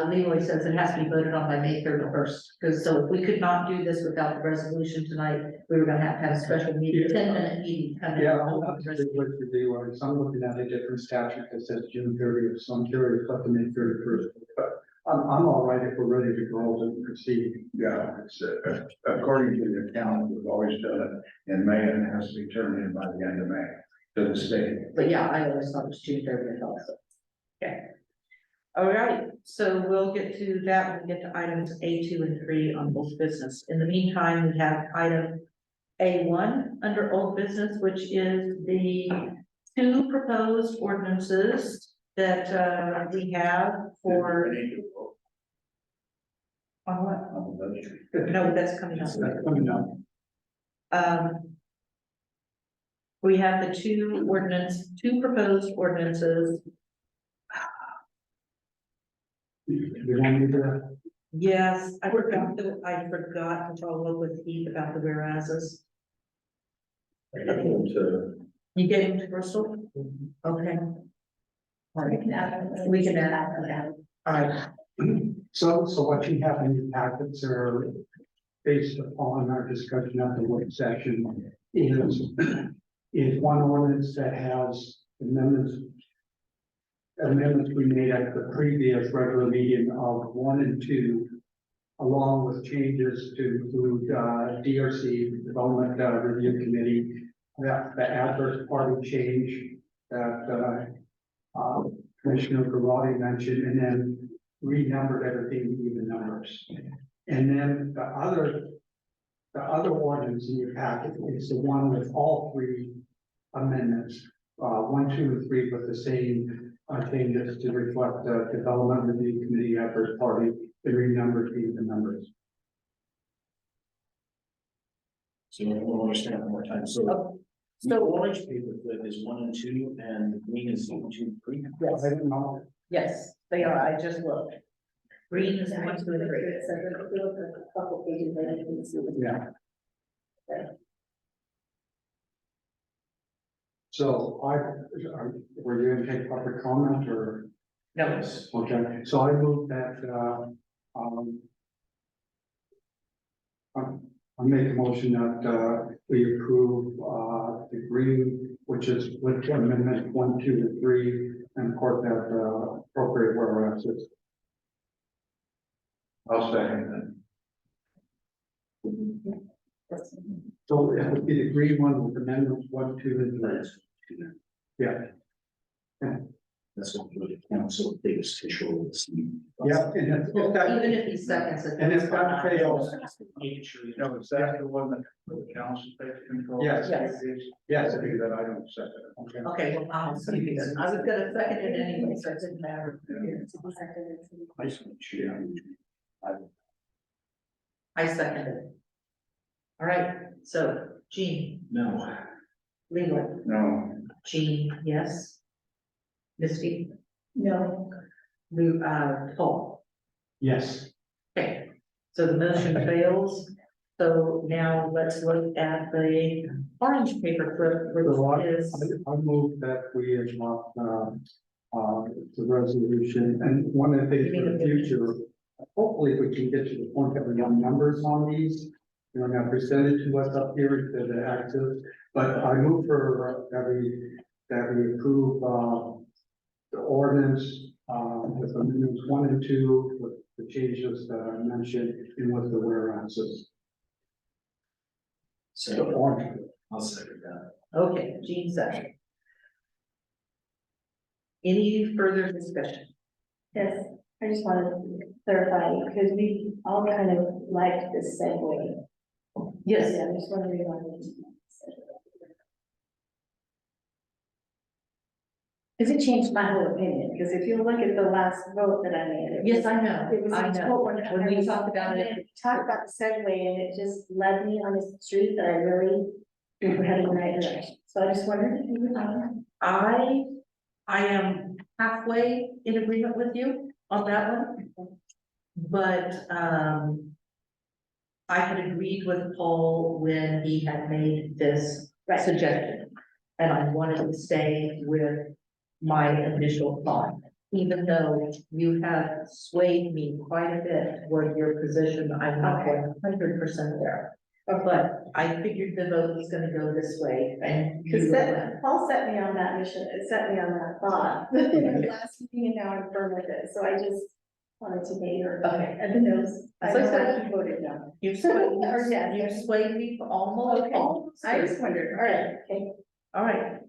Leroy says it has to be voted on by May 31st. Because so if we could not do this without the resolution tonight, we were gonna have to have a special meeting, 10-minute meeting. Kind of Yeah, I'll have to do what to do, or I'm looking at a different statute that says June 30th, so I'm curious what the May 31st. But I'm all right if we're ready to go and proceed. Yeah, it's, according to the account, we've always done it in May and it has to be turned in by the end of May to the state. But yeah, I always thought it was June 30th also. Okay. All right, so we'll get to that when we get to items A2 and 3 on both business. In the meantime, we have item A1 under old business, which is the 2 proposed ordinances that we have for. On what? No, that's coming up. Coming up. We have the 2 proposed ordinances. You want me to? Yes, I forgot to follow up with Keith about the whereases. You gave them to Bristol? Okay. All right. We can add that. All right. So what you have in your packets are based upon our discussion at the work session is one ordinance that has amendments we made at the previous regular meeting of 1 and 2, along with changes to include DRC, Development Review Committee, that the adverse party change that Commissioner Garrotti mentioned, and then renumbered everything to even numbers. And then the other ordinance in your packet is the one with all 3 amendments, 1, 2, and 3, with the same changes to reflect the Development Review Committee adverse party, the renumbered to even numbers. So I want to understand one more time. So the orange paper clip is 1 and 2, and the green is 2, 3. Yes, I don't know. yes, they are. I just looked. Green is 1, 2, and 3. It says if you look at a couple pages, then you can see. Yeah. So were you gonna take public comment or? No, Okay, so I move that, I make a motion that, we approve, the green, which is with amendment 1, 2, and 3, and of course that, appropriate whereas. I'll second So it would be the green one with amendments 1, 2, and 3. Yeah, That's what the council biggest official is. yeah, and if Well, that, even if he seconds it. and if that's that fine. fails, Making sure you that. know. No, is that the one that the council takes control? Yes. Yes. yes, That'd be that I don't second it. Okay, well, I'll see you then. I was gonna second it anyway, so it didn't matter. I just want to share. I seconded it. All right, so Jean, No. Leland, No, Jean, yes. Misty, No, Lou, Paul. yes. Okay, so the motion fails. So now let's look at the orange paper clip, So which is, I move that we adopt, the resolution, and one of the things for the future, hopefully we can get to the point that we have numbers on these. You know, now presented to us up here to the access, but I move for, that we approve, the ordinance, with amendments 1 and 2, with the changes that I mentioned, and with the whereases. The So orange. I'll second that. okay, Jean second. Any further discussion? yes, I just wanted to clarify, because we all kind of liked this segue. Yes, Yeah, I'm just wondering why. Because it changed my whole opinion, because if you look at the last vote that I made. it yes, was- I know, It was I a know. total. When we talked about and it, then talked about the segue, and it just led me on a street that I really think we're heading in the right direction. So I just wondered if you would. I am halfway in agreement with you on that one. But, I had agreed with Paul when he had made this Right. suggestion. And I wanted to stay with my initial thought, even though you have swayed me quite a bit toward your position, I'm not 100% there. But I figured the vote was gonna go this way, and you Because were Paul set me on that mission, it set me on that thought, in the last meeting, and now I'm firm with it, so I just wanted to get your, Okay. and the nose. As I said, you voted no. you swayed, Or yes. you swayed me for almost. Okay, I just wondered, all right, okay. All right.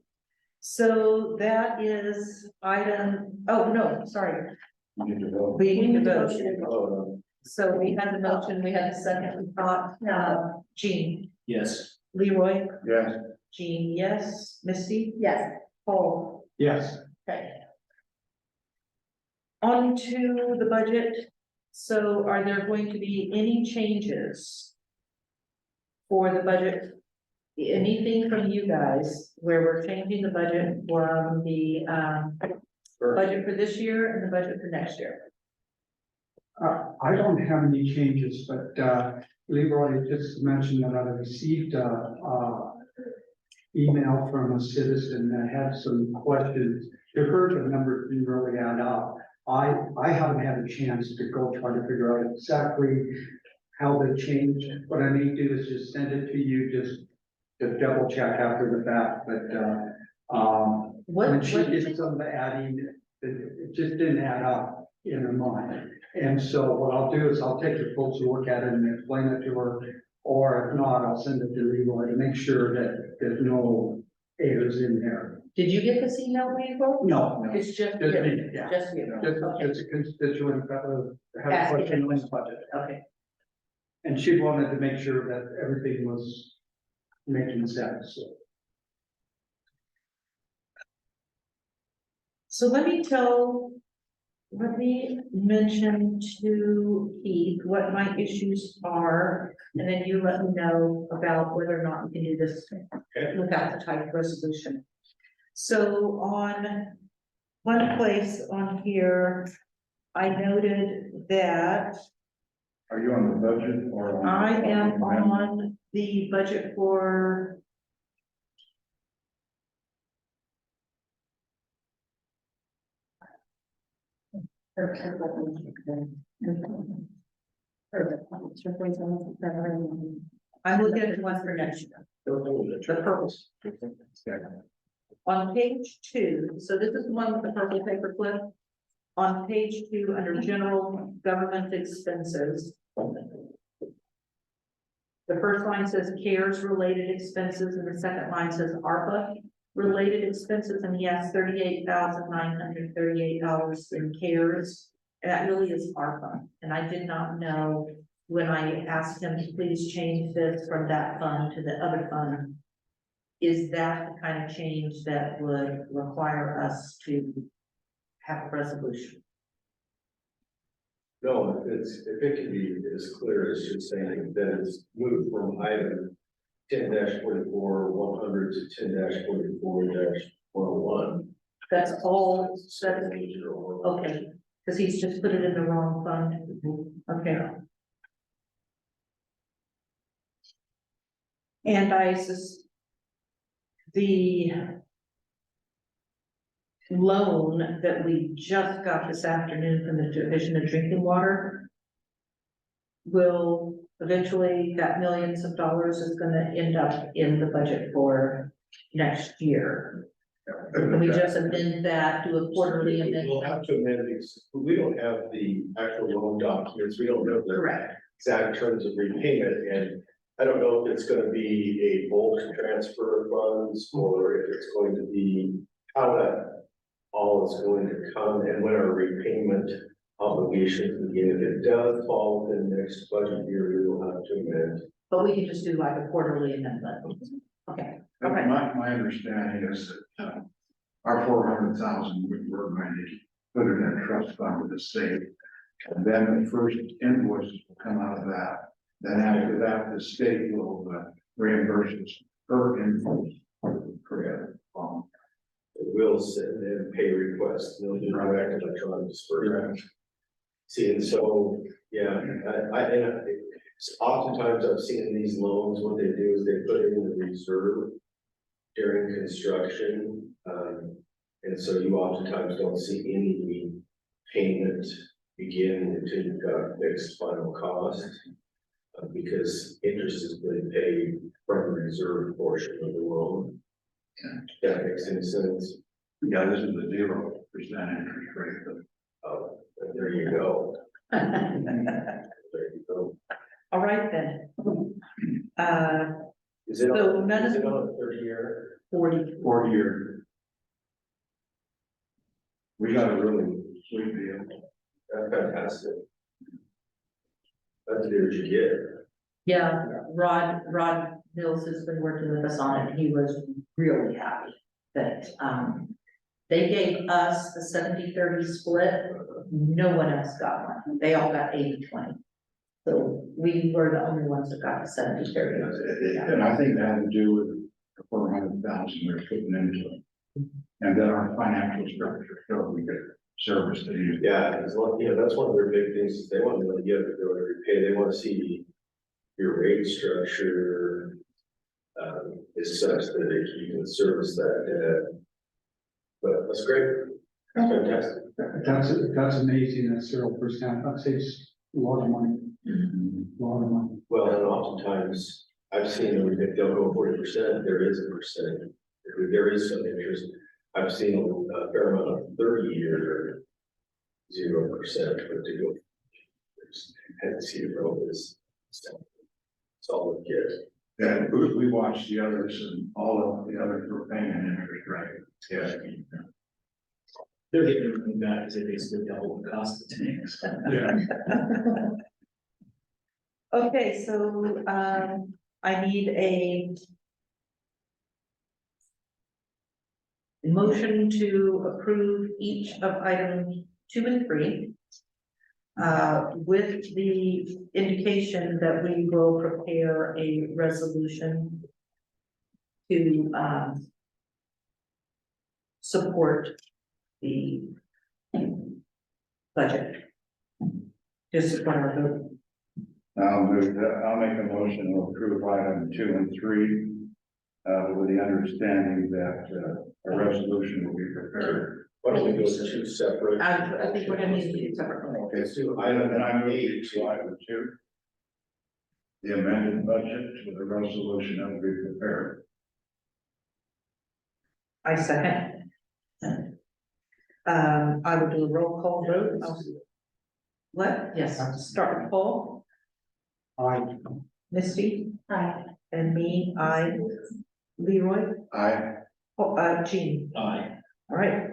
So that is item, oh, no, sorry, you need to vote. we need to motion vote. and vote. So we had the motion, we had the second, we thought, Jean, Yes. Leroy, Yes, Jean, yes, Misty, Yes, Paul, Yes. okay. On to the budget. So are there going to be any changes for the budget? Anything from you guys where we're changing the budget from the, budget for this year and the budget for next year? I don't have any changes, but, Leroy just mentioned that I received email from a citizen that had some questions. To her, the numbers didn't really add up. I haven't had a chance to go try to figure out exactly how they changed. What I may do is just send it to you, just to double check after the fact, but, when she did some of the adding, it just didn't add up in her mind. And so what I'll do is I'll take a closer look at it and explain it to her, or if not, I'll send it to Leroy to make sure that there's no errors in there. Did you get this email, Leroy? No, It's just just you, me, yeah. just you, okay, Just a constituent that had a Asking question a on the budget. okay. And she wanted to make sure that everything was making sense. So let me mention to Keith what my issues are, and then you let me know about whether or not we can do this without the type resolution. So on one place on here, I noted that are you on the budget or? I am on the budget for I'm looking at the one for next year, the purple. On page 2, so this is the one with the purple paper clip. On page 2, under general government expenses. The first line says CARES related expenses, and the second line says ARPA related expenses, and he has $38,938 in CARES. And that really is ARPA, and I did not know when I asked him to please change this from that fund to the other fund. Is that the kind of change that would require us to have a resolution? No, if it can be as clear as just saying that it's moved from item 10-44, 100 to 10-44-101. That's all, that's, okay, because he's just put it in the wrong fund. Okay. And the loan that we just got this afternoon from the Division of Drinking Water will eventually, that millions of dollars is gonna end up in the budget for next year. Can we just amend that, do a quarterly We'll have amendment? to amend these, we don't have the actual loan documents, we don't know the Correct. exact terms of repayment, and I don't know if it's gonna be a bulk transfer of funds, or if it's going to be how that all is going to come, and when our repayment obligations begin. If it does fall within the next budget year, we will have to amend. But we can just do like a quarterly amendment. Okay, okay. My understanding is that, our 400,000, we're going to put it in a trust fund with the state. And then the first invoices will come out of that. Then after that, the state will reimburse us per invoice. Correct. We'll send in pay requests, they'll do direct electronic disbursement. See, and so, yeah, oftentimes I've seen in these loans, what they do is they put it in the reserve during construction. And so you oftentimes don't see any payment begin until you've got a fixed final cost. Because interest is being paid from the reserve portion of the loan. Yeah, that makes any sense. Yeah, this is a 0% interest rate. There you go. There you go. All right then. Is it So on, none is of- it on a 30-year? 40. 4 year. We got a really sweet deal. That's fantastic. That's good you get. Yeah, Rod Mills has been working with us on it. He was really happy that, they gave us the 70-30 split. No one else got one. They all got 80-20. So we were the only ones that got the 70-30. And I think that had to do with the 400,000 we're putting into it. And then our financial structure, so we could service the need. Yeah, as long, that's one of their big things, is they want to know if they're going to repay, they want to see your rate structure is such that you can service that debt. But that's great, that's fantastic. That's amazing, that 0%, that saves a lot of money, a lot of money. Well, and oftentimes, I've seen them, if they'll go 40%, there is a percent, there is some interest. I've seen a fair amount of 30-year 0%, but to go, and 0 is, it's all we get. Yeah, we watched the others and all of the others were paying an interest rate. Yeah. They're getting money back because they basically double the cost of tanks. Yeah. Okay, so, I need a motion to approve each of items 2 and 3. With the indication that we will prepare a resolution to, support the budget. Just one of the, I'll make a motion to approve item 2 and 3. With the understanding that a resolution will be prepared Why don't we go to two separate? I think we're gonna need to do separate. Okay, let's do Item, and I item move eight. to item two. The amended budget with the resolution that will be prepared. I second. I will do a roll call vote. What? Yes, start with Paul, Misty, Aye. and me, I, Leroy, Jean. Aye. All right.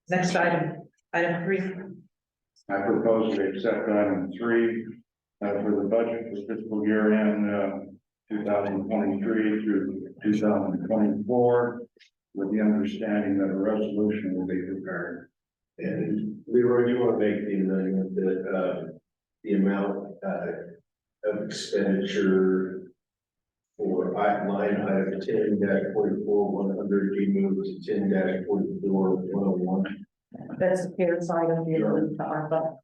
Next item, item 3. I propose to accept item 3 for the budget for fiscal year end 2023 through 2024, with the understanding that a resolution will be prepared. And Leroy, do you want to make the amendment that, the amount, of expenditure for line item 10-44-100 be moved to 10-44-101? That's the CARES item, the to ARPA.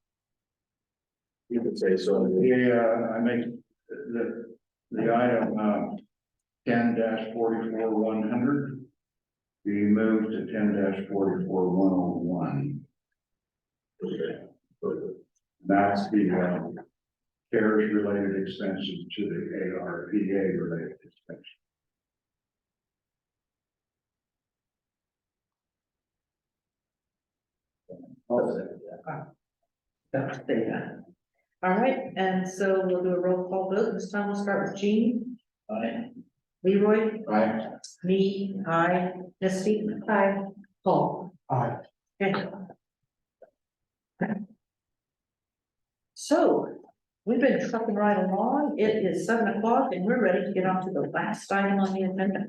You could say so. I make the item 10-44-100 be moved to 10-44-101. That's the CARES related expenses to the ARPA related expenses. That's the, all right, and so we'll do a roll call vote. This time we'll start with Jean. Aye. Leroy, Aye. me, I, Misty. Aye. Paul. Aye. Okay. So, we've been trucking right along. It is 7 o'clock and we're ready to get on to the last item on the agenda.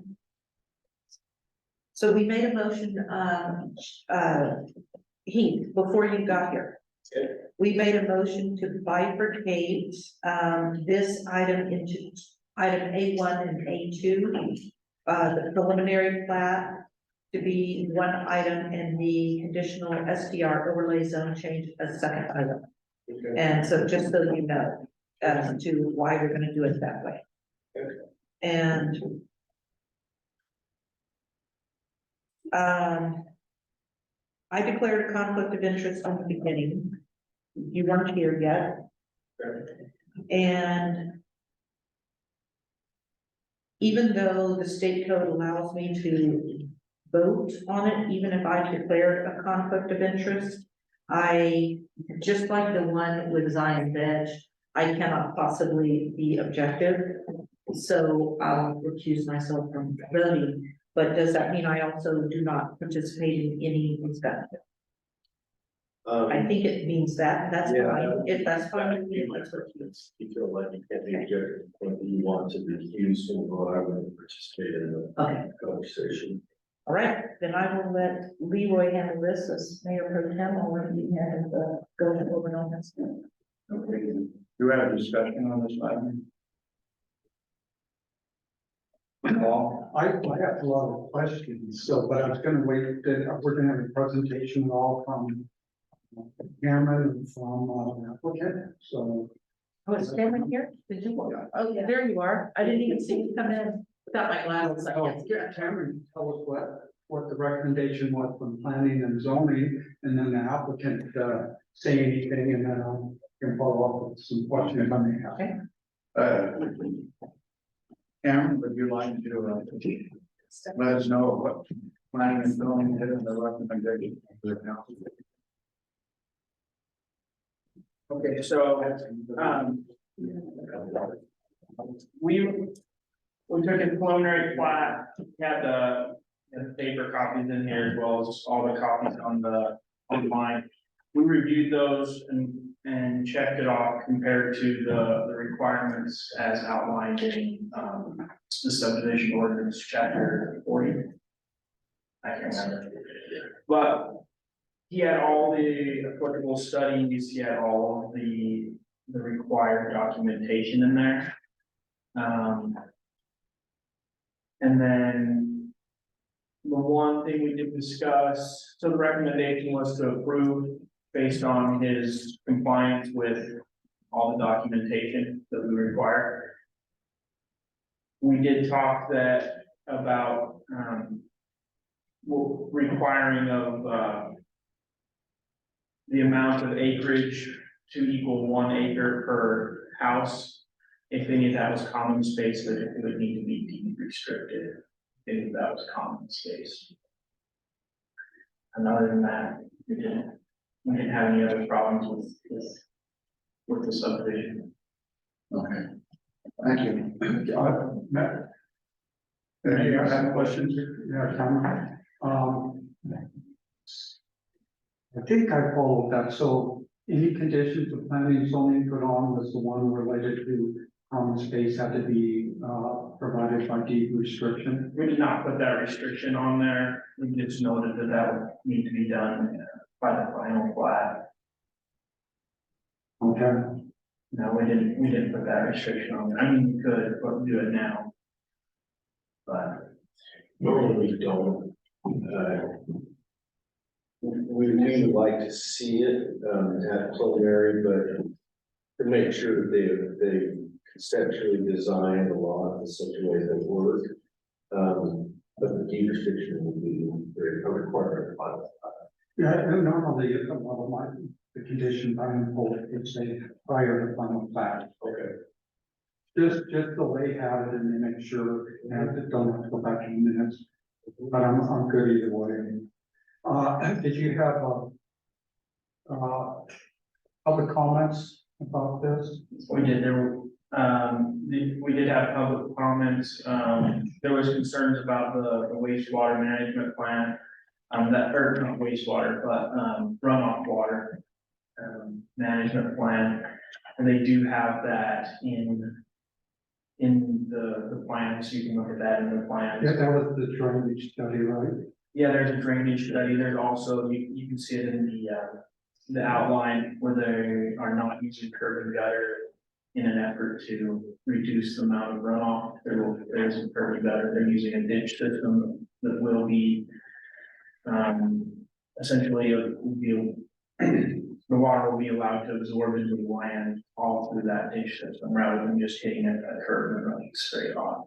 So we made a motion, Heath, before you got here. Okay. We made a motion to bifurcate, this item into item A1 and A2. The preliminary plat to be one item and the conditional SDR overlay zone change a second item. Okay. And so just so you know, as to why we're gonna do it that way. Okay. And I declared a conflict of interest from the beginning. You weren't here yet. And even though the state code allows me to vote on it, even if I declared a conflict of interest, I, just like the one with Zion Veg, I cannot possibly be objective. So I'll recuse myself from voting, but does that mean I also do not participate in any of these benefits? I think it means that, that's fine, if that's fine with me, let's recuse. You feel like you can't be objective, when you want to recuse from the vote, I wouldn't participate in the Okay, conversation. all right, then I will let Leroy handle this as Mayor Pro Tem, or whether you have go over on this. Okay. Do we have a discussion on this item? Paul? I have a lot of questions, so, but I was gonna wait, we're gonna have a presentation all from Cameron and from the applicant, so. Oh, is Cameron here? Did you? Oh, yeah, there you are. I didn't even see you come in without my glasses. I can't see. Cameron, tell us what the recommendation was from planning and zoning, and then the applicant, say anything, and then I can follow up with some questions on the Cameron, would you like to let us know what planning and zoning did in the recommendation of the council? Okay, so, we took a preliminary plat, had the paper copies in here as well as all the copies on the online. We reviewed those and checked it off compared to the requirements as outlined in, the subdivision ordinance chapter 40. I can't remember, but he had all the applicable studies, he had all of the required documentation in there. And then the one thing we did discuss, so the recommendation was to approve based on his compliance with all the documentation that we require. We did talk about requiring of, the amount of acreage to equal 1 acre per house. If any of that was common space, that it would need to be deed restricted, if that was common space. And other than that, we didn't have any other problems with the subdivision. Okay, thank you. Matt? Any other questions? Yeah, Tom? I think I followed that, so any conditions of planning and zoning put on was the one related to common space had to be, provided by deed restriction. We did not put that restriction on there, we just noted that that would need to be done by the final plat. Okay, No, we didn't put that restriction on there, I mean, we could, but we'll do it now. But Normally we don't, we do like to see it, at preliminary, but to make sure that they conceptually designed the lot in such a way that work. But the deed restriction will be very required. yeah, and normally, a lot of the conditions I impose, it's a prior to final plat. Okay. Just the way have it and then make sure, and don't have to go back in minutes, but I'm good either way. Did you have, other comments about this? we did, we did have public comments, there was concerns about the wastewater management plan. That, or not wastewater, but, runoff water, management plan. And they do have that in the plans, you can look at that in the plans. Yeah, that was the drainage study, right? Yeah, there's a drainage study, there's also, you can see it in the outline where they are not using curb and gutter in an effort to reduce the amount of runoff. There's a curb and gutter, they're using a ditch system that will be, essentially, the water will be allowed to absorb into the land all through that ditch system rather than just hitting a curb and running straight off.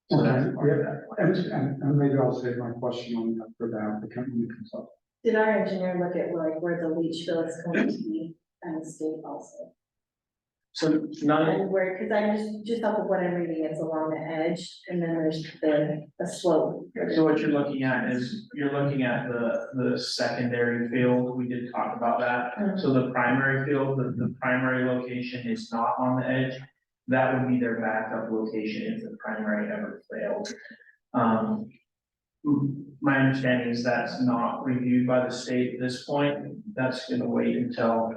So that's part of that plan. And maybe I'll save my question on that for the applicant when he comes up. Did our engineer look at like where the leach field is going to be and the state also? So none of, And where, because I just off of what I'm reading, it's along the edge and then there's the slope. so what you're looking at is, you're looking at the secondary field, we did talk about that. So the primary field, the primary location is not on the edge. That would be their backup location if the primary ever failed. My understanding is that's not reviewed by the state at this point. That's gonna wait until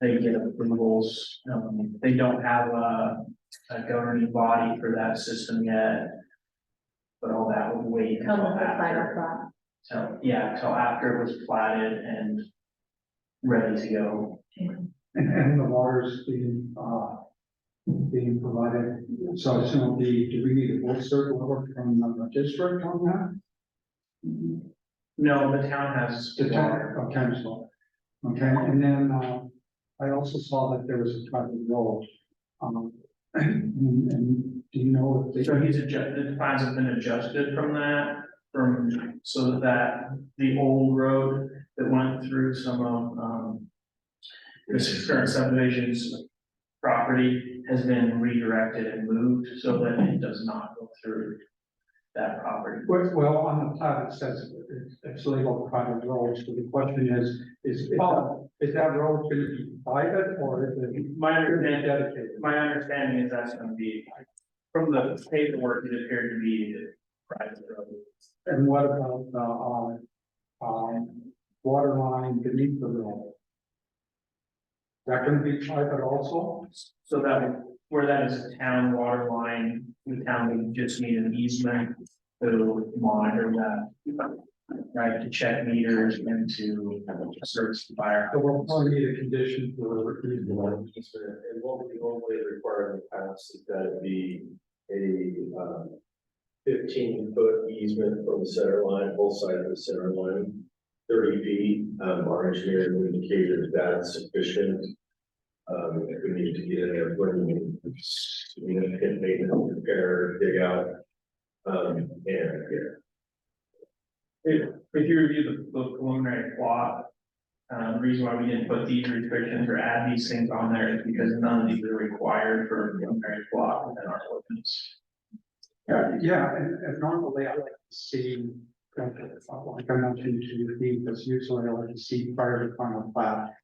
they get approvals. They don't have a governing body for that system yet. But all that would wait Come until with the final after. thought. So, yeah, until after it was platted and ready to go. And the water's being provided, so it's gonna be, do we need a full circle order from the district on that? No, the town has The water. town, okay, so, okay, and then, I also saw that there was a private road. And do you know if they? So he's adjusted, the plans have been adjusted from that, so that the old road that went through some of, this current subdivision's property has been redirected and moved so that it does not go through that property. Well, on the plat, it says it's legal private road, so the question is that road gonna be private or is it? My understanding, Dedicated. my understanding is that's gonna be, from the paperwork, it appeared to be a private road. And what about water line beneath the road? That gonna be private also? So that, where that is a town water line, the town would just need an easement to monitor that. Right, to check meters and to search the fire. So we'll probably need a condition for. And what we normally require in the past is that it be a 15-foot easement from the center line, both sides of the center line, 30 feet. Our engineer indicated that's sufficient. If we need to get in there, bring significant maintenance, repair, dig out, and yeah. if you review the preliminary plot, the reason why we didn't put these restrictions or add these things on there is because none of these are required for a preliminary plot within our ordinance. Yeah, and normally I like to see, like I mentioned to you, because usually I like to see prior to final plat.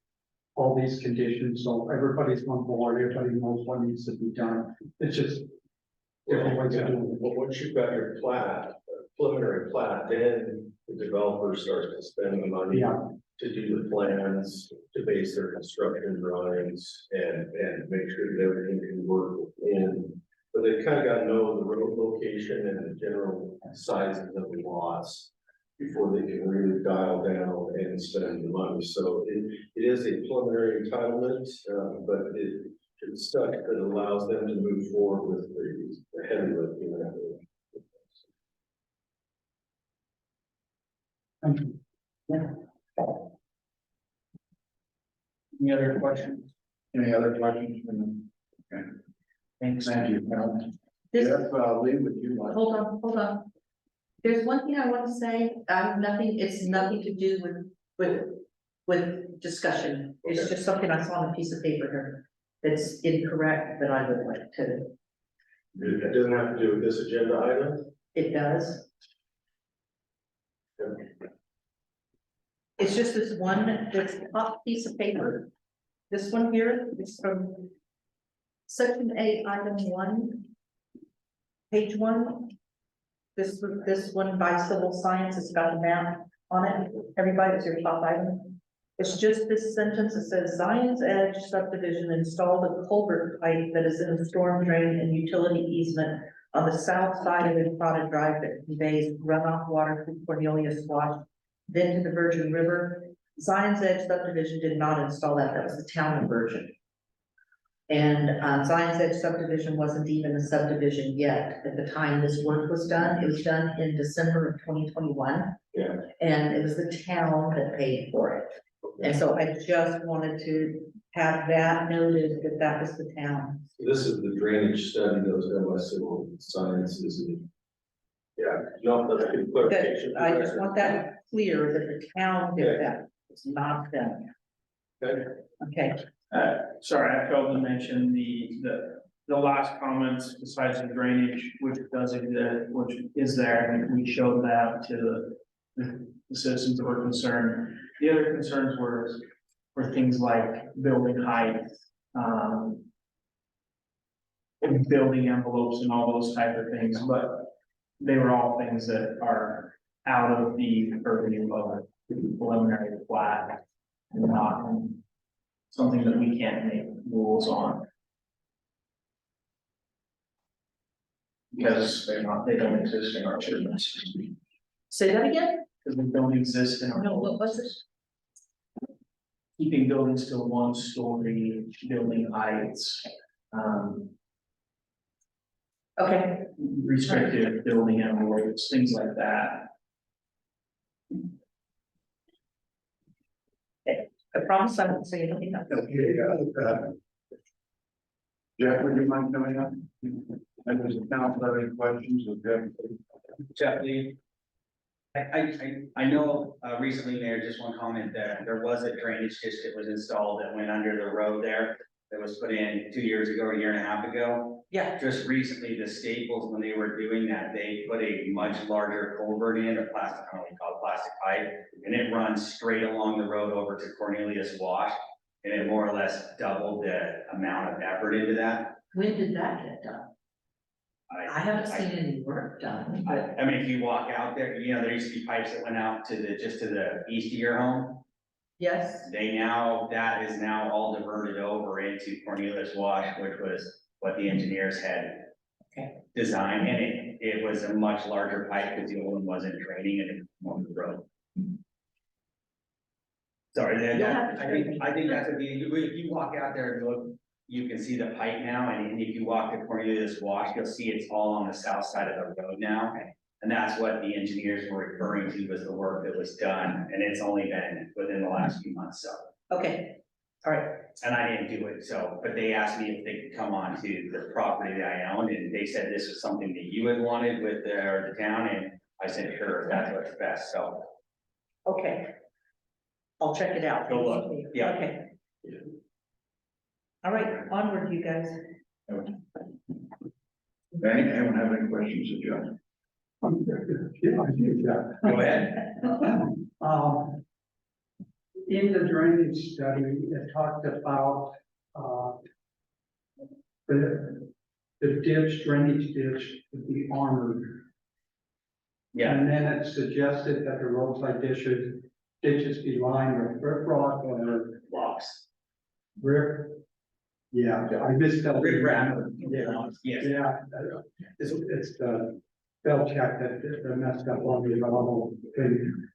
All these conditions, so everybody's on board, everybody knows what needs to be done, it's just. Different ways of doing it. Well, once you've got your plat, preliminary plat, then the developer starts to spend the money. Yeah. To do the plans, to base their construction drawings and make sure that everything can work in. But they kind of got to know the road location and the general sizes of the lots before they can really dial down and spend the money. So it is a preliminary entitlement, but it's stuff that allows them to move forward with the heavy lifting. Any other questions? Any other questions? Okay, Thanks. thank you, Carol. This, Jeff, Lee, would you like? hold on. There's one thing I want to say, it's nothing to do with discussion. It's just something I saw on a piece of paper here that's incorrect that I would like to, It doesn't have to do with this agenda item. it does. It's just this top piece of paper. This one here, it's from section A, item 1, page 1. This one by Civil Science, it's got a map on it. Everybody, it's your top item. It's just this sentence. It says Zion's Edge subdivision installed a culvert pipe that is in a storm drain and utility easement on the south side of Entrada Drive that conveys runoff water through Cornelius Wash, then to the Virgin River. Zion's Edge subdivision did not install that. That was the town of Virgin. And Zion's Edge subdivision wasn't even a subdivision yet at the time this work was done. It was done in December of 2021. Yeah. And it was the town that paid for it. And so I just wanted to have that noted that that was the town. This is the drainage study that was done by Civil Sciences. Yeah, no, that's a good clarification. I just want that clear that the town did that. It's not them. Okay. Okay. Sorry, I failed to mention the last comments besides the drainage, which does exist, which is there, and we showed that to the citizens that were concerned. The other concerns were things like building height, and building envelopes and all those type of things, but they were all things that are out of the purview of the preliminary plat and not something that we can't make rules on. Because they don't exist in our ordinance. Say that again? Because they don't exist in our. No, what was this? Keeping buildings to 1-story, building heights, Okay, restricted building envelopes, things like that. I promise I won't say anything else. Okay, Jeff, would you mind coming up? And does the council have any questions of Jeff? Jeff Lee. I know, recently, Mayor, just one comment that there was a drainage ditch that was installed that went under the road there. That was put in 2 years ago, a year and a half ago. Yeah, Just recently, the Staples, when they were doing that, they put a much larger culvert in, a plastic, I don't know what you call it, plastic pipe. And it runs straight along the road over to Cornelius Wash. And it more or less doubled the amount of effort into that. when did that get done? I haven't seen any work done, but I mean, if you walk out there, you know, there used to be pipes that went out to just to the east of your home. yes, That is now all diverted over into Cornelius Wash, which was what the engineers had designed, and it was a much larger pipe because the old one wasn't draining and it was on the road. Sorry, I think that's a if you walk out there and look, you can see the pipe now, and if you walk to Cornelius Wash, you'll see it's all on the south side of the road now. And that's what the engineers were referring to was the work that was done, and it's only been within the last few months, so. okay, all right, And I didn't do it, so, but they asked me if they could come onto the property that I owned, and they said this was something that you had wanted with the town, and I said, sure, that's what's best, so. Okay. I'll check it out. Go look, yeah. Okay. All right, onward, you guys. Anyone have any questions of John? Yeah, I do, yeah. Go ahead. In the drainage study, it talked about, the ditch, drainage ditch would be armored. Yeah, And then it suggested that the roadside ditches be lined with rip rock or blocks. rip. Yeah, I missed that. Rip wrap. Yeah, Yes, yeah, it's the spell check that messed up on the whole thing.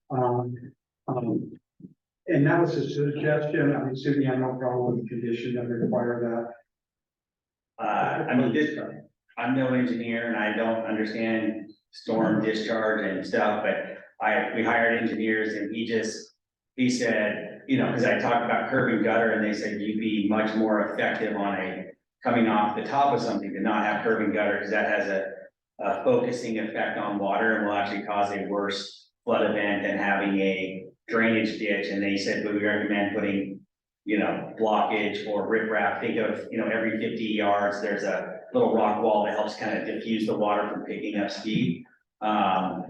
And that was a suggestion, I'm assuming I have no problem with the condition that require that. I mean, I'm no engineer and I don't understand storm discharge and stuff, but we hired engineers and he said, you know, cause I talked about curb and gutter and they said you'd be much more effective on coming off the top of something to not have curb and gutter, cause that has a focusing effect on water and will actually cause a worse flood event than having a drainage ditch. And they said, we recommend putting, you know, blockage or riprap. Think of, you know, every 50 yards, there's a little rock wall that helps kind of diffuse the water from picking up speed. I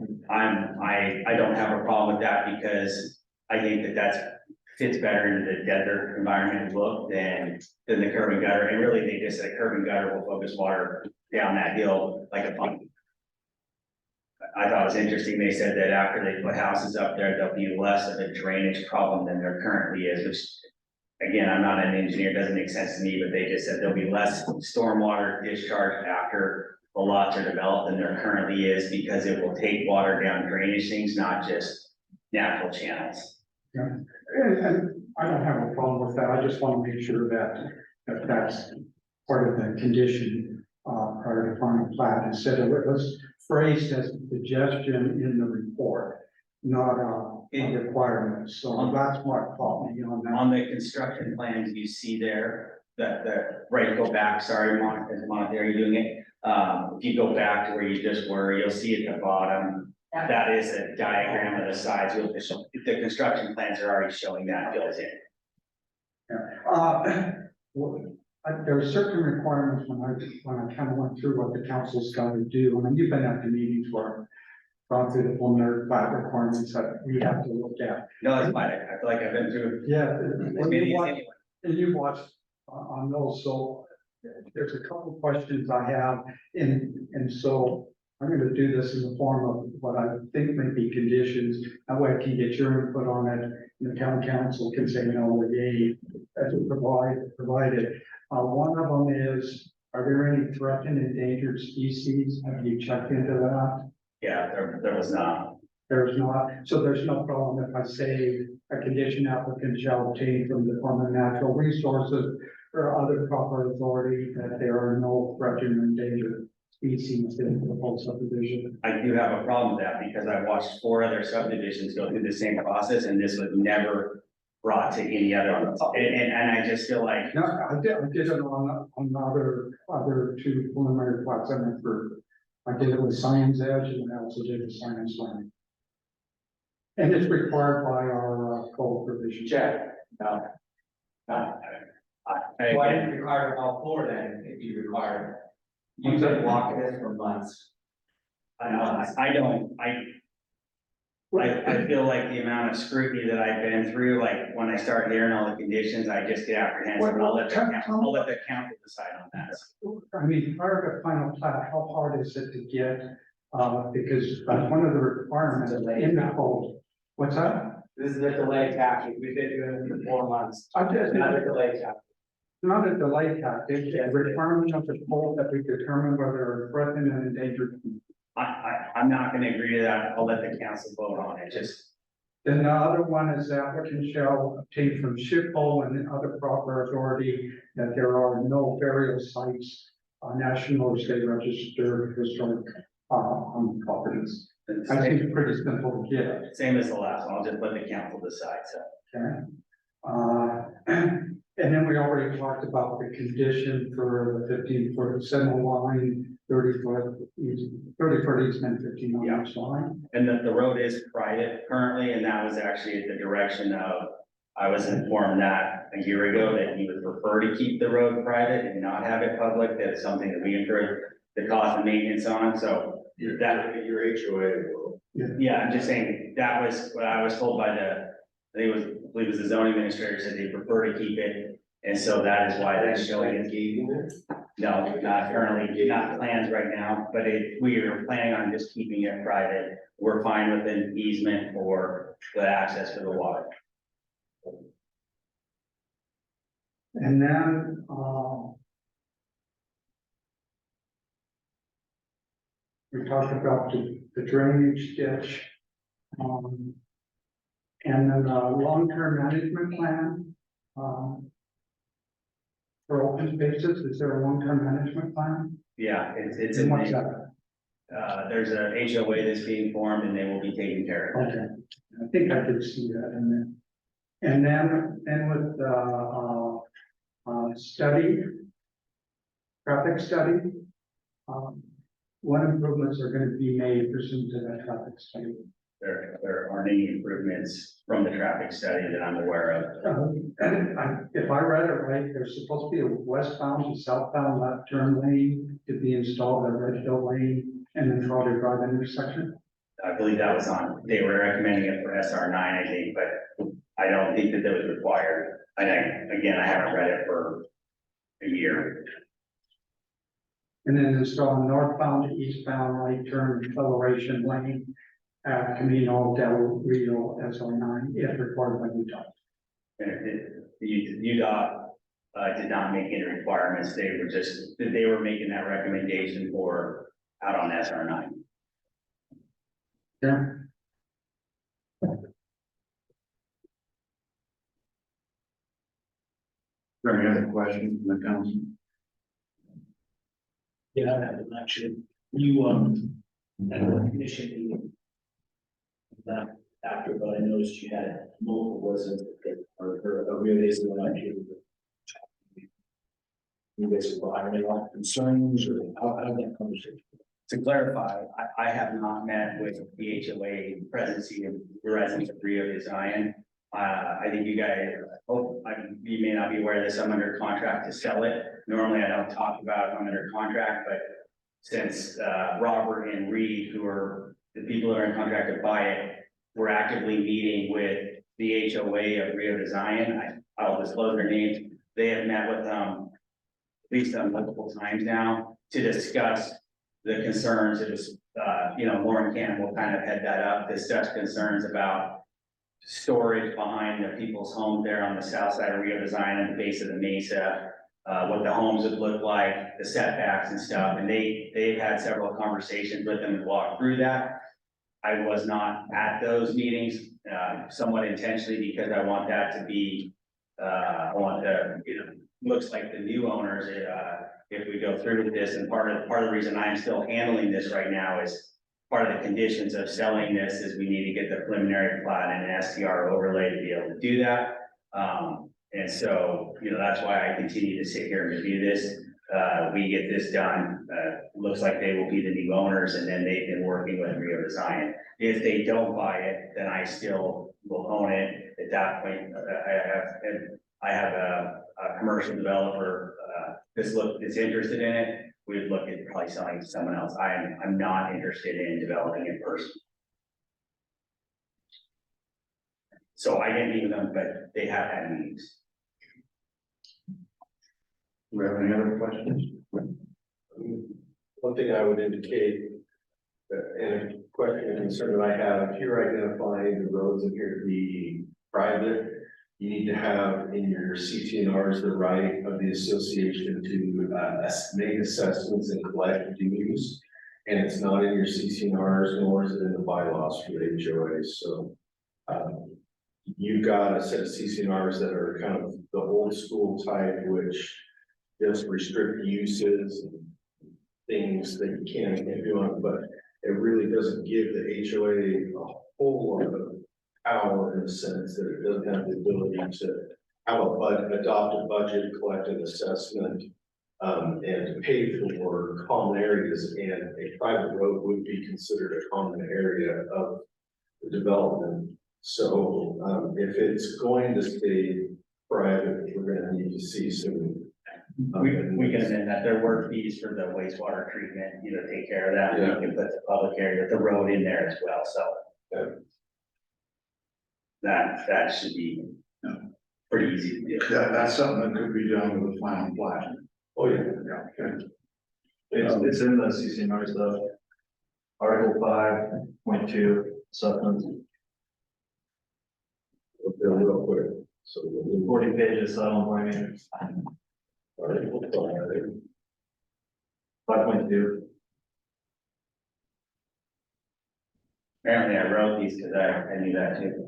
don't have a problem with that because I think that fits better into the desert environment look than the curb and gutter. And really, they just said a curb and gutter will focus water down that hill like a pump. I thought it was interesting. They said that after they put houses up there, there'll be less of a drainage problem than there currently is, which again, I'm not an engineer, it doesn't make sense to me, but they just said there'll be less stormwater discharge after the lots are developed than there currently is, because it will take water down drainage things, not just natural channels. Yeah, and I don't have a problem with that, I just want to make sure that that's part of the condition, prior to final plat, instead of it was phrased as a suggestion in the report, not a requirement, so that's what caught me on that. On the construction plans you see there, right, go back, sorry, Monica, are you doing it? If you go back to where you just were, you'll see at the bottom, that is a diagram of the size, the construction plans are already showing that built in. There are certain requirements when I kind of went through what the council's got to do. I mean, you've been at the meetings where gone through the preliminary plat requirements that we have to look at. No, that's fine, I feel like I've been through. Yeah. Anyway. You watched on those, so there's a couple of questions I have, and so I'm gonna do this in the form of what I think may be conditions. That way I can get your input on it, and the town council can say no or yay, as it provided. One of them is, are there any threatened endangered species? Have you checked into that? Yeah, there was not. There's not, so there's no problem if I say a condition applicant shall obtain from the Department of Natural Resources or other proper authority that there are no threatened or endangered species in the whole subdivision. I do have a problem with that because I watched 4 other subdivisions go through the same process and this was never brought to any other, and I just feel like. No, I did it on other 2 preliminary plots I went through. I did it with Science Edge and I also did the Science Line. And it's required by our code provision. Check. No. I- Why didn't you require all 4 then, if you required? You've been blocking this for months. I feel like the amount of scrutiny that I've been through, like when I start hearing all the conditions, I just get apprehensive. I'll let the council decide on that. I mean, prior to final plat, how hard is it to get, because that's one of the requirements in the code. What's that? This is a delay tactic, we've been doing it for 4 months. I just, Another delay tactic. not a delay tactic, it's a requirement of the code that we determine whether a threatened and endangered. I'm not gonna agree to that. I'll let the council vote on it, just. Then the other one is the applicant shall obtain from SHPO and other proper authority that there are no burial sites, national or state registered historic, on the properties. I think it's pretty simple to get. Same as the last one, I'll just let the council decide, so. Okay. And And then we already talked about the condition for the 15-foot center line, 30-foot easement, 15 on each line. And the road is private currently, and that was actually at the direction of, I was informed that a year ago that he would prefer to keep the road private and not have it public. That's something that we incurred the cost of maintenance on, so Your, that, your HOA will. yeah, I'm just saying, that was what I was told by the, I think it was, I believe it was the zoning administrator, said they prefer to keep it. And so that is why that's showing it. Gating it? No, not currently, not plans right now, but we are planning on just keeping it private. We're fine with an easement for the access to the water. And then, we talked about the drainage ditch. And then the long-term management plan, for open spaces, is there a long-term management plan? Yeah, it's And in what's the, that? there's a HOA that's being formed and they will be taking care of it. Okay, I think I did see that in there. And then with the study, traffic study, what improvements are gonna be made pursuant to that traffic study? There aren't any improvements from the traffic study that I'm aware of. If I read it right, there's supposed to be a westbound to southbound left turn lane to be installed at Red Hill Lane and then Trolley Drive intersection. I believe that was on, they were recommending it for SR9, I think, but I don't think that was required. Again, I haven't read it for a year. And then install northbound to eastbound right turn acceleration lane at Camino del Rio SR9 if required by UDOT. And UDOT did not make any requirements. They were making that recommendation for out on SR9. Yeah. Is there any other questions from the council? Yeah, I have an action. You, at the commission meeting. Not after, but I noticed you had multiple residents that are realizing what I do. You guys are behind any concerns or how that conversation? To clarify, I have not met with the HOA presidency of the residents of Rio de Zion. I think you guys, you may not be aware of this, I'm under contract to sell it. Normally I don't talk about I'm under contract, but since Robert and Reed, who are the people that are in contract to buy it, we're actively meeting with the HOA of Rio de Zion. I'll disclose their names. They have met with them at least multiple times now to discuss the concerns. It was, Lauren Campbell kind of head that up, discuss concerns about storage behind the people's homes there on the south side of Rio de Zion at the base of the mesa, what the homes would look like, the setbacks and stuff. And they've had several conversations with them and walked through that. I was not at those meetings, somewhat intentionally, because I want that to be, looks like the new owners, if we go through with this, and part of the reason I'm still handling this right now is part of the conditions of selling this is we need to get the preliminary plat and an STR overlay to be able to do that. And so, that's why I continue to sit here and review this. We get this done, looks like they will be the new owners, and then they've been working with Rio de Zion. If they don't buy it, then I still will own it. At that point, I have a commercial developer, that's interested in it. We'd look at probably selling to someone else. I'm not interested in developing it personally. So I didn't meet with them, but they have had meetings. Do we have any other questions? One thing I would indicate, and a question and concern that I have, if you're identifying the roads that appear to be private, you need to have in your CTNRs the right of the association to make assessments and collect dues. And it's not in your CTNRs, nor is it in the bylaws for the HOAs. So you've got a set of CTNRs that are kind of the old school type, which just restrict uses and things that you can and can't do on it, but it really doesn't give the HOA a whole lot of power in the sense that it doesn't have the ability to have adopt a budget, collect an assessment, and pay for common areas, and a private road would be considered a common area of the development. So, if it's going to stay private, we're gonna need to see some. We can amend that, there were fees for the wastewater treatment, you know, take care of that, Yeah. we can put the public area, the road in there as well, so. Yeah. That should be pretty easy to do. That's something that could be done with a final plat. Oh, yeah. Yeah, okay. It's in the CCNR stuff. Article 5.2 supplements, Okay, real quick. So. 40 pages, so I don't blame you. Article 5.2. Apparently I wrote these because I knew that too.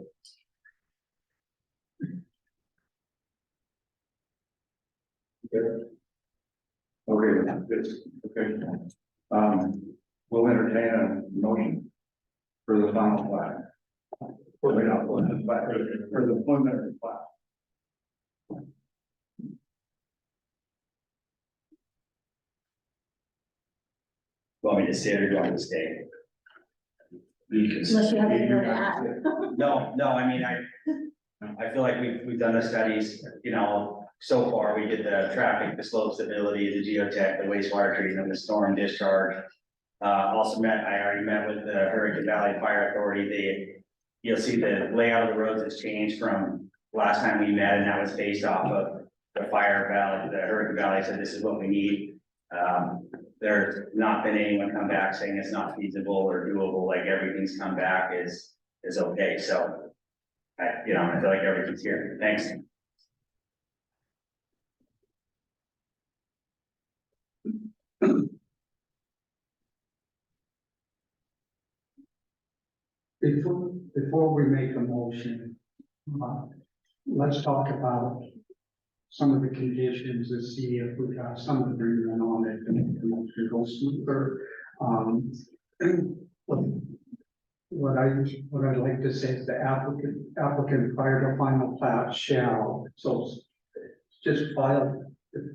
Okay, good, okay. We'll entertain a motion for the final plat. For the preliminary plat. Want me to stay or do you want me to stay? Unless you have anything to add. No, I mean, I feel like we've done the studies, you know, so far, we did the traffic, the slope stability, the geotech, the wastewater treatment, the storm discharge. I already met with the Hurricane Valley Fire Authority, you'll see the layout of the roads has changed from last time we met, and that was based off of the Fire Valley, the Hurricane Valley said this is what we need. There's not been anyone come back saying it's not feasible or doable, like everything's come back is okay, so. I feel like everything's here, thanks. Before we make a motion, let's talk about some of the conditions and see if we got some agreement on it and make the motion go smoother. What I'd like to say is the applicant prior to final plat shall, so just file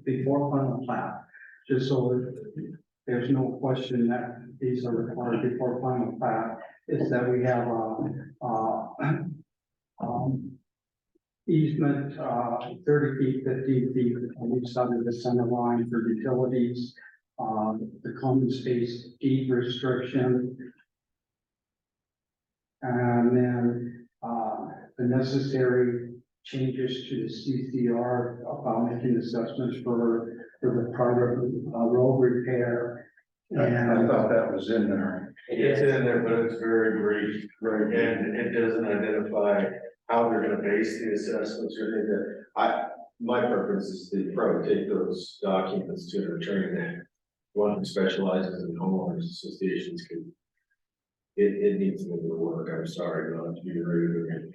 before final plat, just so that there's no question that these are required before final plat, is that we have easement, 30 feet, 15 feet on each side of the center line for utilities, the common space deed restriction, and then the necessary changes to the CCR about making assessments for the private road repair. I And thought that was in there. It's in there, but it's very brief, and it doesn't identify how they're gonna base the assessments or anything that. My preference is to probably take those documents to an attorney that one who specializes in homeowners associations can. It needs a little work, I'm sorry, not to be rude or anything,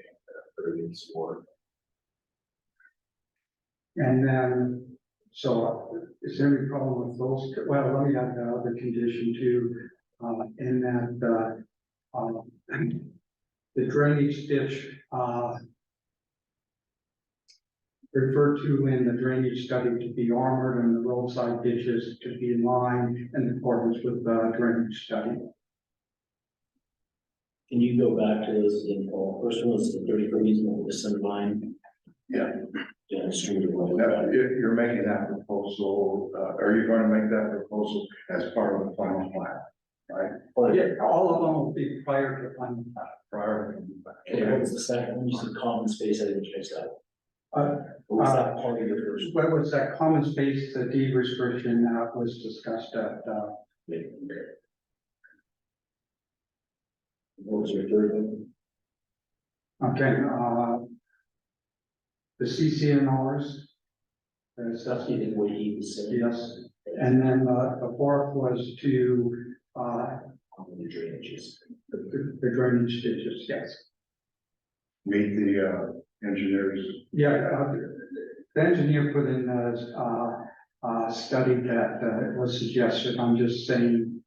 but it needs work. And then, so is there any problem with those? Well, let me add the other condition too, in that, the drainage ditch, referred to in the drainage study to be armored and the roadside ditches to be in line in accordance with the drainage study. Can you go back to those again, Paul? First one was the 30-foot easement with the center line. Yeah. Yeah, street. Now, if you're making that proposal, are you gonna make that proposal as part of the final plan? Right? Yeah, all of them will be prior to final plat. Prior to the plan. Okay, what was the second one? You said common space, I didn't fix that. Uh, Or was that part of your first? What was that common space, the deed restriction that was discussed at, Okay. What was your third one? okay, the CCNRs. Stuff you did what he was saying. Yes, and then, the fourth was to, The drainages. the drainage ditches, yes. Meet the engineers. Yeah, the engineer put in a study that was suggested, I'm just saying,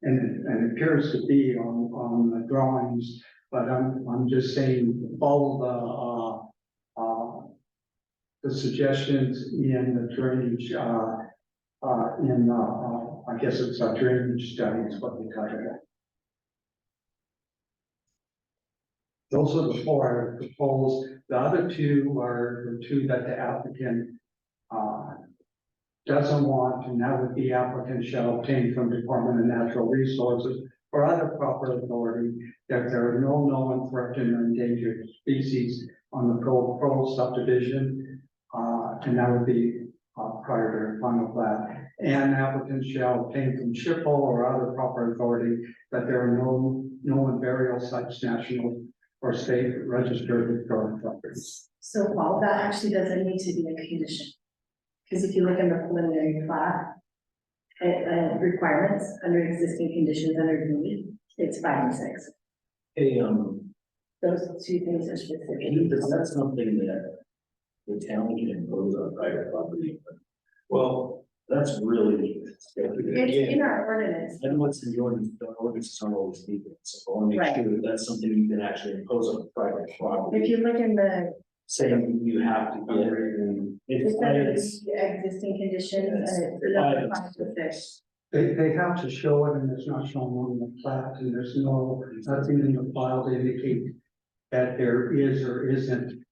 and it appears to be on the drawings, but I'm just saying, follow the suggestions in the drainage, I guess it's a drainage study is what we titled it. Those are the four I proposed. The other two are the two that the applicant doesn't want, and that would be applicant shall obtain from Department of Natural Resources or other proper authority that there are no known threatened or endangered species on the pro subdivision, and that would be prior to final plat. And applicants shall obtain from SHPO or other proper authority that there are no known burial sites, national or state registered historic properties. So Paul, that actually doesn't need to be a condition. Because if you look in the preliminary plat, requirements under existing conditions underneath, it's 5 and 6. Hey, Those two things are specific. is that something that the town can impose on private property? Well, that's really. It's in our ordinance. And what's in the ordinance, the ordinances aren't always legal, so I want to make Right. sure that that's something you can actually impose on private property. If you look in the, Saying you have to get, it's it's, under it's, the existing conditions and it's Yes. another 5 to 6. They have to show it and it's not shown on the plat, and there's nothing in the file to indicate that there is or isn't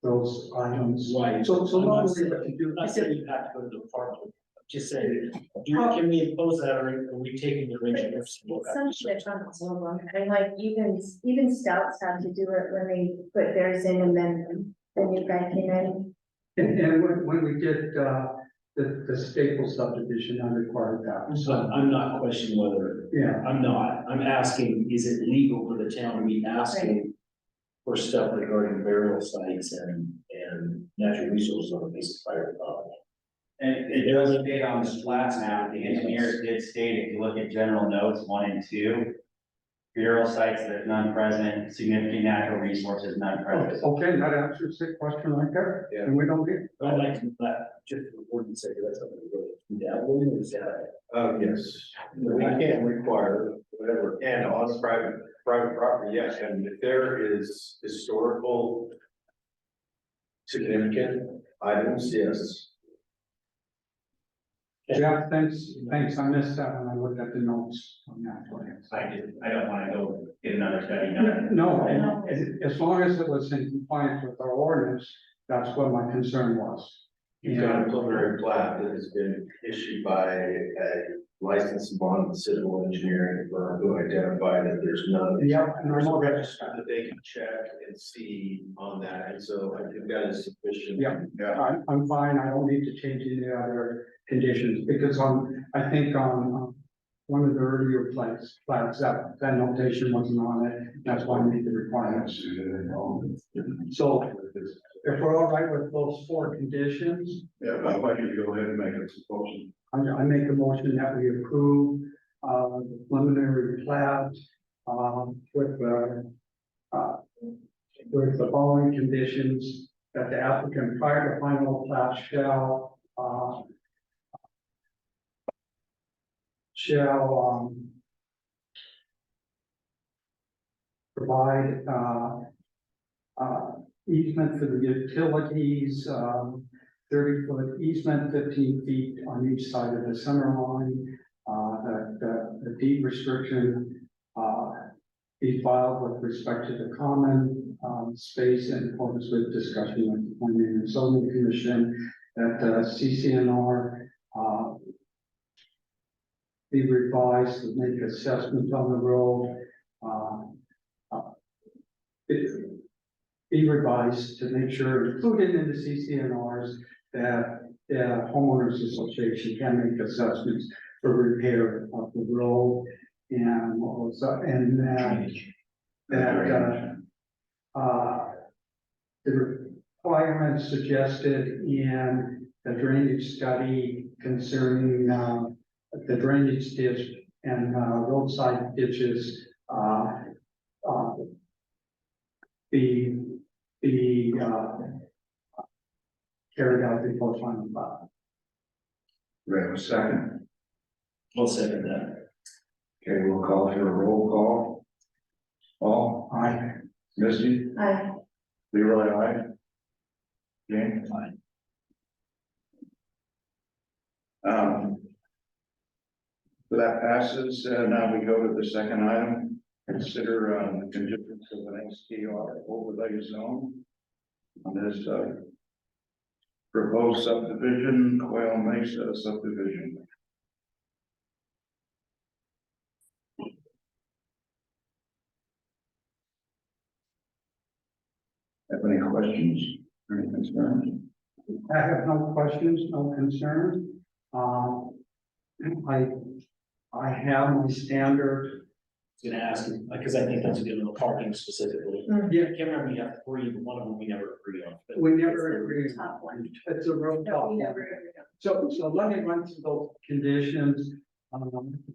those items. Right. So I'm not normally saying- what you do. I'm not saying you have to go to the park, I'm just saying, can we impose that, or are we taking the range of every single? It's something that's on all of them, and like even scouts had to do it when they put theirs in and then the new guy came in. And when we did, the Staples subdivision, I required that, So so, I'm not questioning whether, yeah. I'm not, I'm asking, is it legal for the town to be asking for stuff regarding burial sites and natural resources on a piece of private property? And it does state on the plat map, the engineers did state, if you look at general notes 1 and 2. Burial sites that are none present, significant natural resources none present. Okay, that answers the question right there, and we don't get. I'd like to, just for the board and say that's something to really, that is that. Yes, we can require whatever, and on private property, yes, and if there is historical significant items, yes. Yeah, thanks, I missed that when I looked at the notes on that plan. I don't wanna go get another study done. No, and as long as it was in compliance with our ordinance, that's what my concern was. You've got a preliminary plat that has been issued by a licensed bond civil engineering firm who identified that there's none. Yeah, and I know that. That they can check and see on that, and so I think that is sufficient. Yeah, I'm fine, I don't need to change any other conditions, because I think on one of the earlier plats, that notation wasn't on it, that's why I need the requirements. So, if we're all right with those 4 conditions, Yeah, I'd like you to go ahead and make a proposal. I make a motion that we approve, the preliminary plat, with the following conditions, that the applicant prior to final plat shall provide, easement for the utilities, 30-foot easement, 15 feet on each side of the center line. The deed restriction, be filed with respect to the common, space in accordance with discussion with the planning and zoning commission, that CCNR, be revised to make assessment on the road, be revised to make sure included in the CCNRs that the homeowners association can make assessments for repair of the road, and also, and that the requirements suggested in the drainage study concerning the drainage ditch and roadside ditches be carried out before final plat. We have a second. I'll second that. Okay, we'll call for a roll call. Paul? Aye. Misty? Aye. Leroy, aye. Jane? Aye. So that passes, now we go to the second item, consider, the conditions of an STR overlay zone. On this, proposed subdivision, Quail Mesa subdivision. Have any questions or any concerns? I have no questions, no concerns. I have my standard. I was gonna ask, because I think that's good, parking specifically. Yeah. I can't remember, you have three, but one of them we never agreed on. But We never agreed. Top one. It's a real No, top we one. never agreed on. So let me run through those conditions.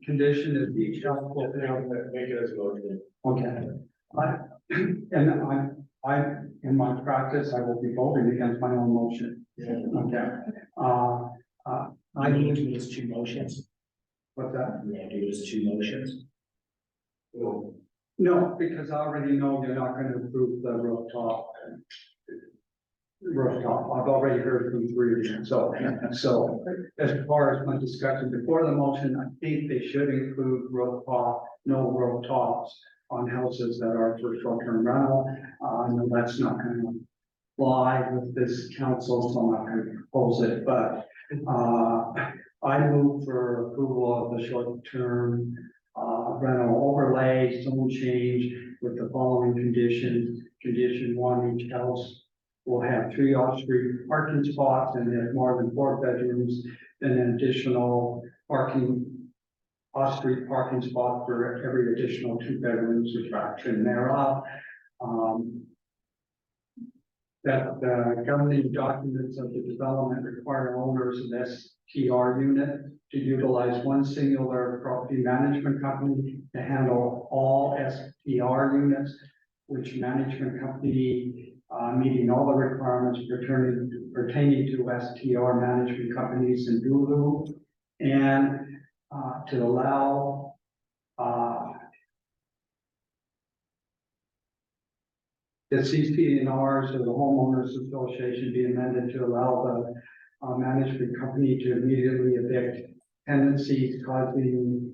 Condition is each house will have. Make it as a motion. Okay. I, in my practice, I will be voting against my own motion. Okay. I need to do this two motions. What's that? Yeah, do this two motions. Well, No, because I already know you're not gonna approve the rooftop. Rooftop, I've already heard from three of you, so as far as my discussion before the motion, I think they should include rooftop, no rooftops on houses that are for short-term rental. No, that's not gonna fly with this council, so I'm not gonna propose it, but, I move for approval of the short-term, rental overlay, zone change with the following conditions. Condition one, each house will have 3 off-street parking spots and there's more than 4 bedrooms, and an additional off-street parking spot for every additional 2 bedrooms attraction thereof. That the governing documents of the development require owners of STR unit to utilize one singular property management company to handle all STR units, which management company meeting all the requirements pertaining to STR management companies in Dulu, and to allow the CCNRs or the homeowners association be amended to allow the management company to immediately evict tenancies causing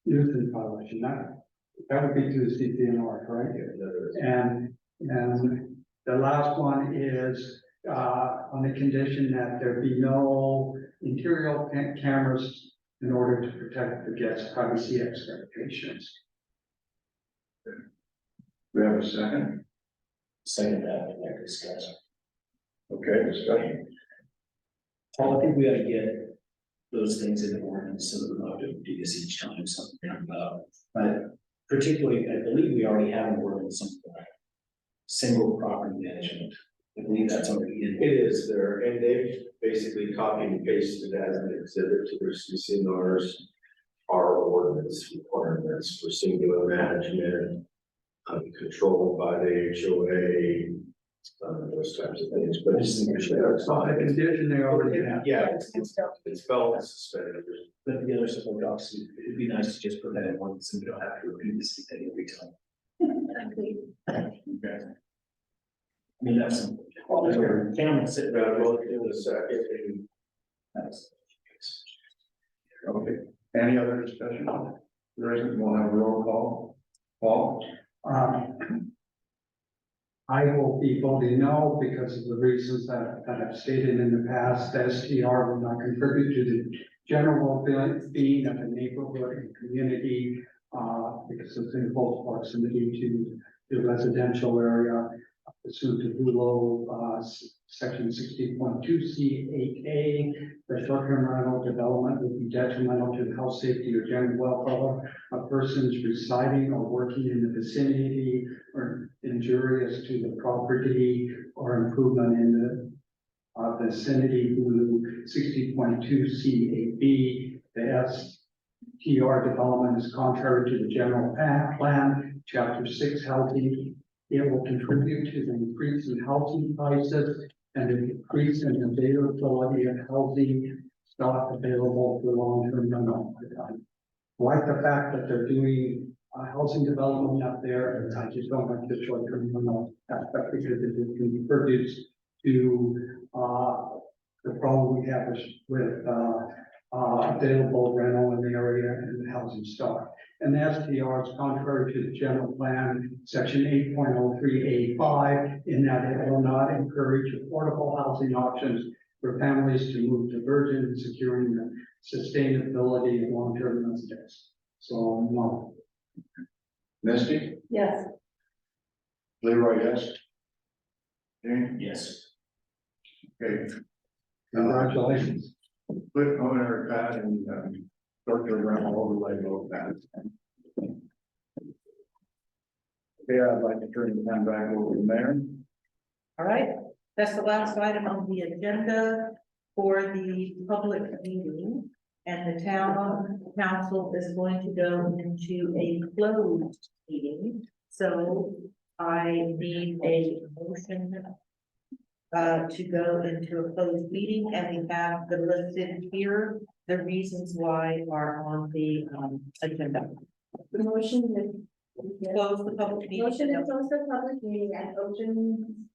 nuisance violation. That would be to the CCNR, correct? And the last one is on the condition that there be no interior cameras in order to protect the guests' privacy expectations. We have a second, Second that, like discuss. okay, discussion. Paul, I think we gotta get those things in the ordinance so that we don't have to do this each time, something about. But particularly, I believe we already have an ordinance on single property management. I believe that's already in. it is there, and they've basically copied and pasted as an exhibit to their CCNRs. Our ordinance requirements for singular management, controlled by the HOA, those types of things, but it's. So the condition they already have. Yeah, it's felt and suspended. But the other support docs, it'd be nice to just put that in one, so we don't have to repeat this thing every time. Okay. I mean, that's. Camera sit Well, around. in the second, Okay, any other discussion? There isn't, we'll have a roll call. Paul? I will be voting no because of the reasons that I've stated in the past. STR will not contribute to the general being of the neighborhood and community, because it's in close proximity to the residential area. Pursuant to Hulu, section 60.2C8A, the short-term rental development would be detrimental to the health, safety, or general welfare of persons residing or working in the vicinity, or injurious to the property or improvement in the vicinity. Hulu 60.2C8B, the STR development is contrary to the general plan, chapter 6 housing. It will contribute to the increase in housing prices and the decrease in availability of housing stock available for long-term rental. I like the fact that they're doing housing development up there, and I just don't like the short-term rental aspect because it contributes to the problem we have is with, available rental in the area and housing stock. And the STR is contrary to the general plan, section 8.03A5, in that it will not encourage affordable housing options for families to move to Virgin and securing the sustainability of long-term residents. So, no. Misty, Yes. Leroy, yes? Jane, Yes. okay, Congratulations. put owner Pat and, Dr. Brown overlay both that. Okay, I'd like to turn the time back over to the mayor. All right, that's the last item on the agenda for the public meeting. And the town council is going to go into a closed meeting. So I need a motion to go into a closed meeting, and we have the listed here, the reasons why are on the agenda. The motion is. Close the public meeting. Motion to close the public meeting and open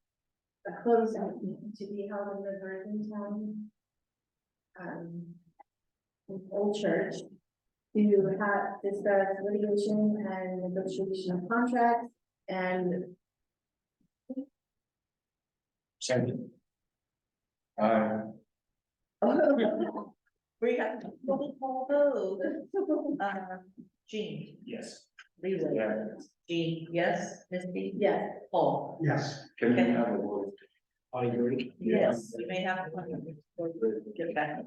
a closed meeting to be held in the Virgin Town. Old Church. To have discuss litigation and negotiation of contracts and. Second. We have to roll call vote. Jean, Yes. Leland, Yeah. Jean, yes, Misty? Yes. Paul? Yes. Can we have a vote? I agree. Yes, you may have to get back.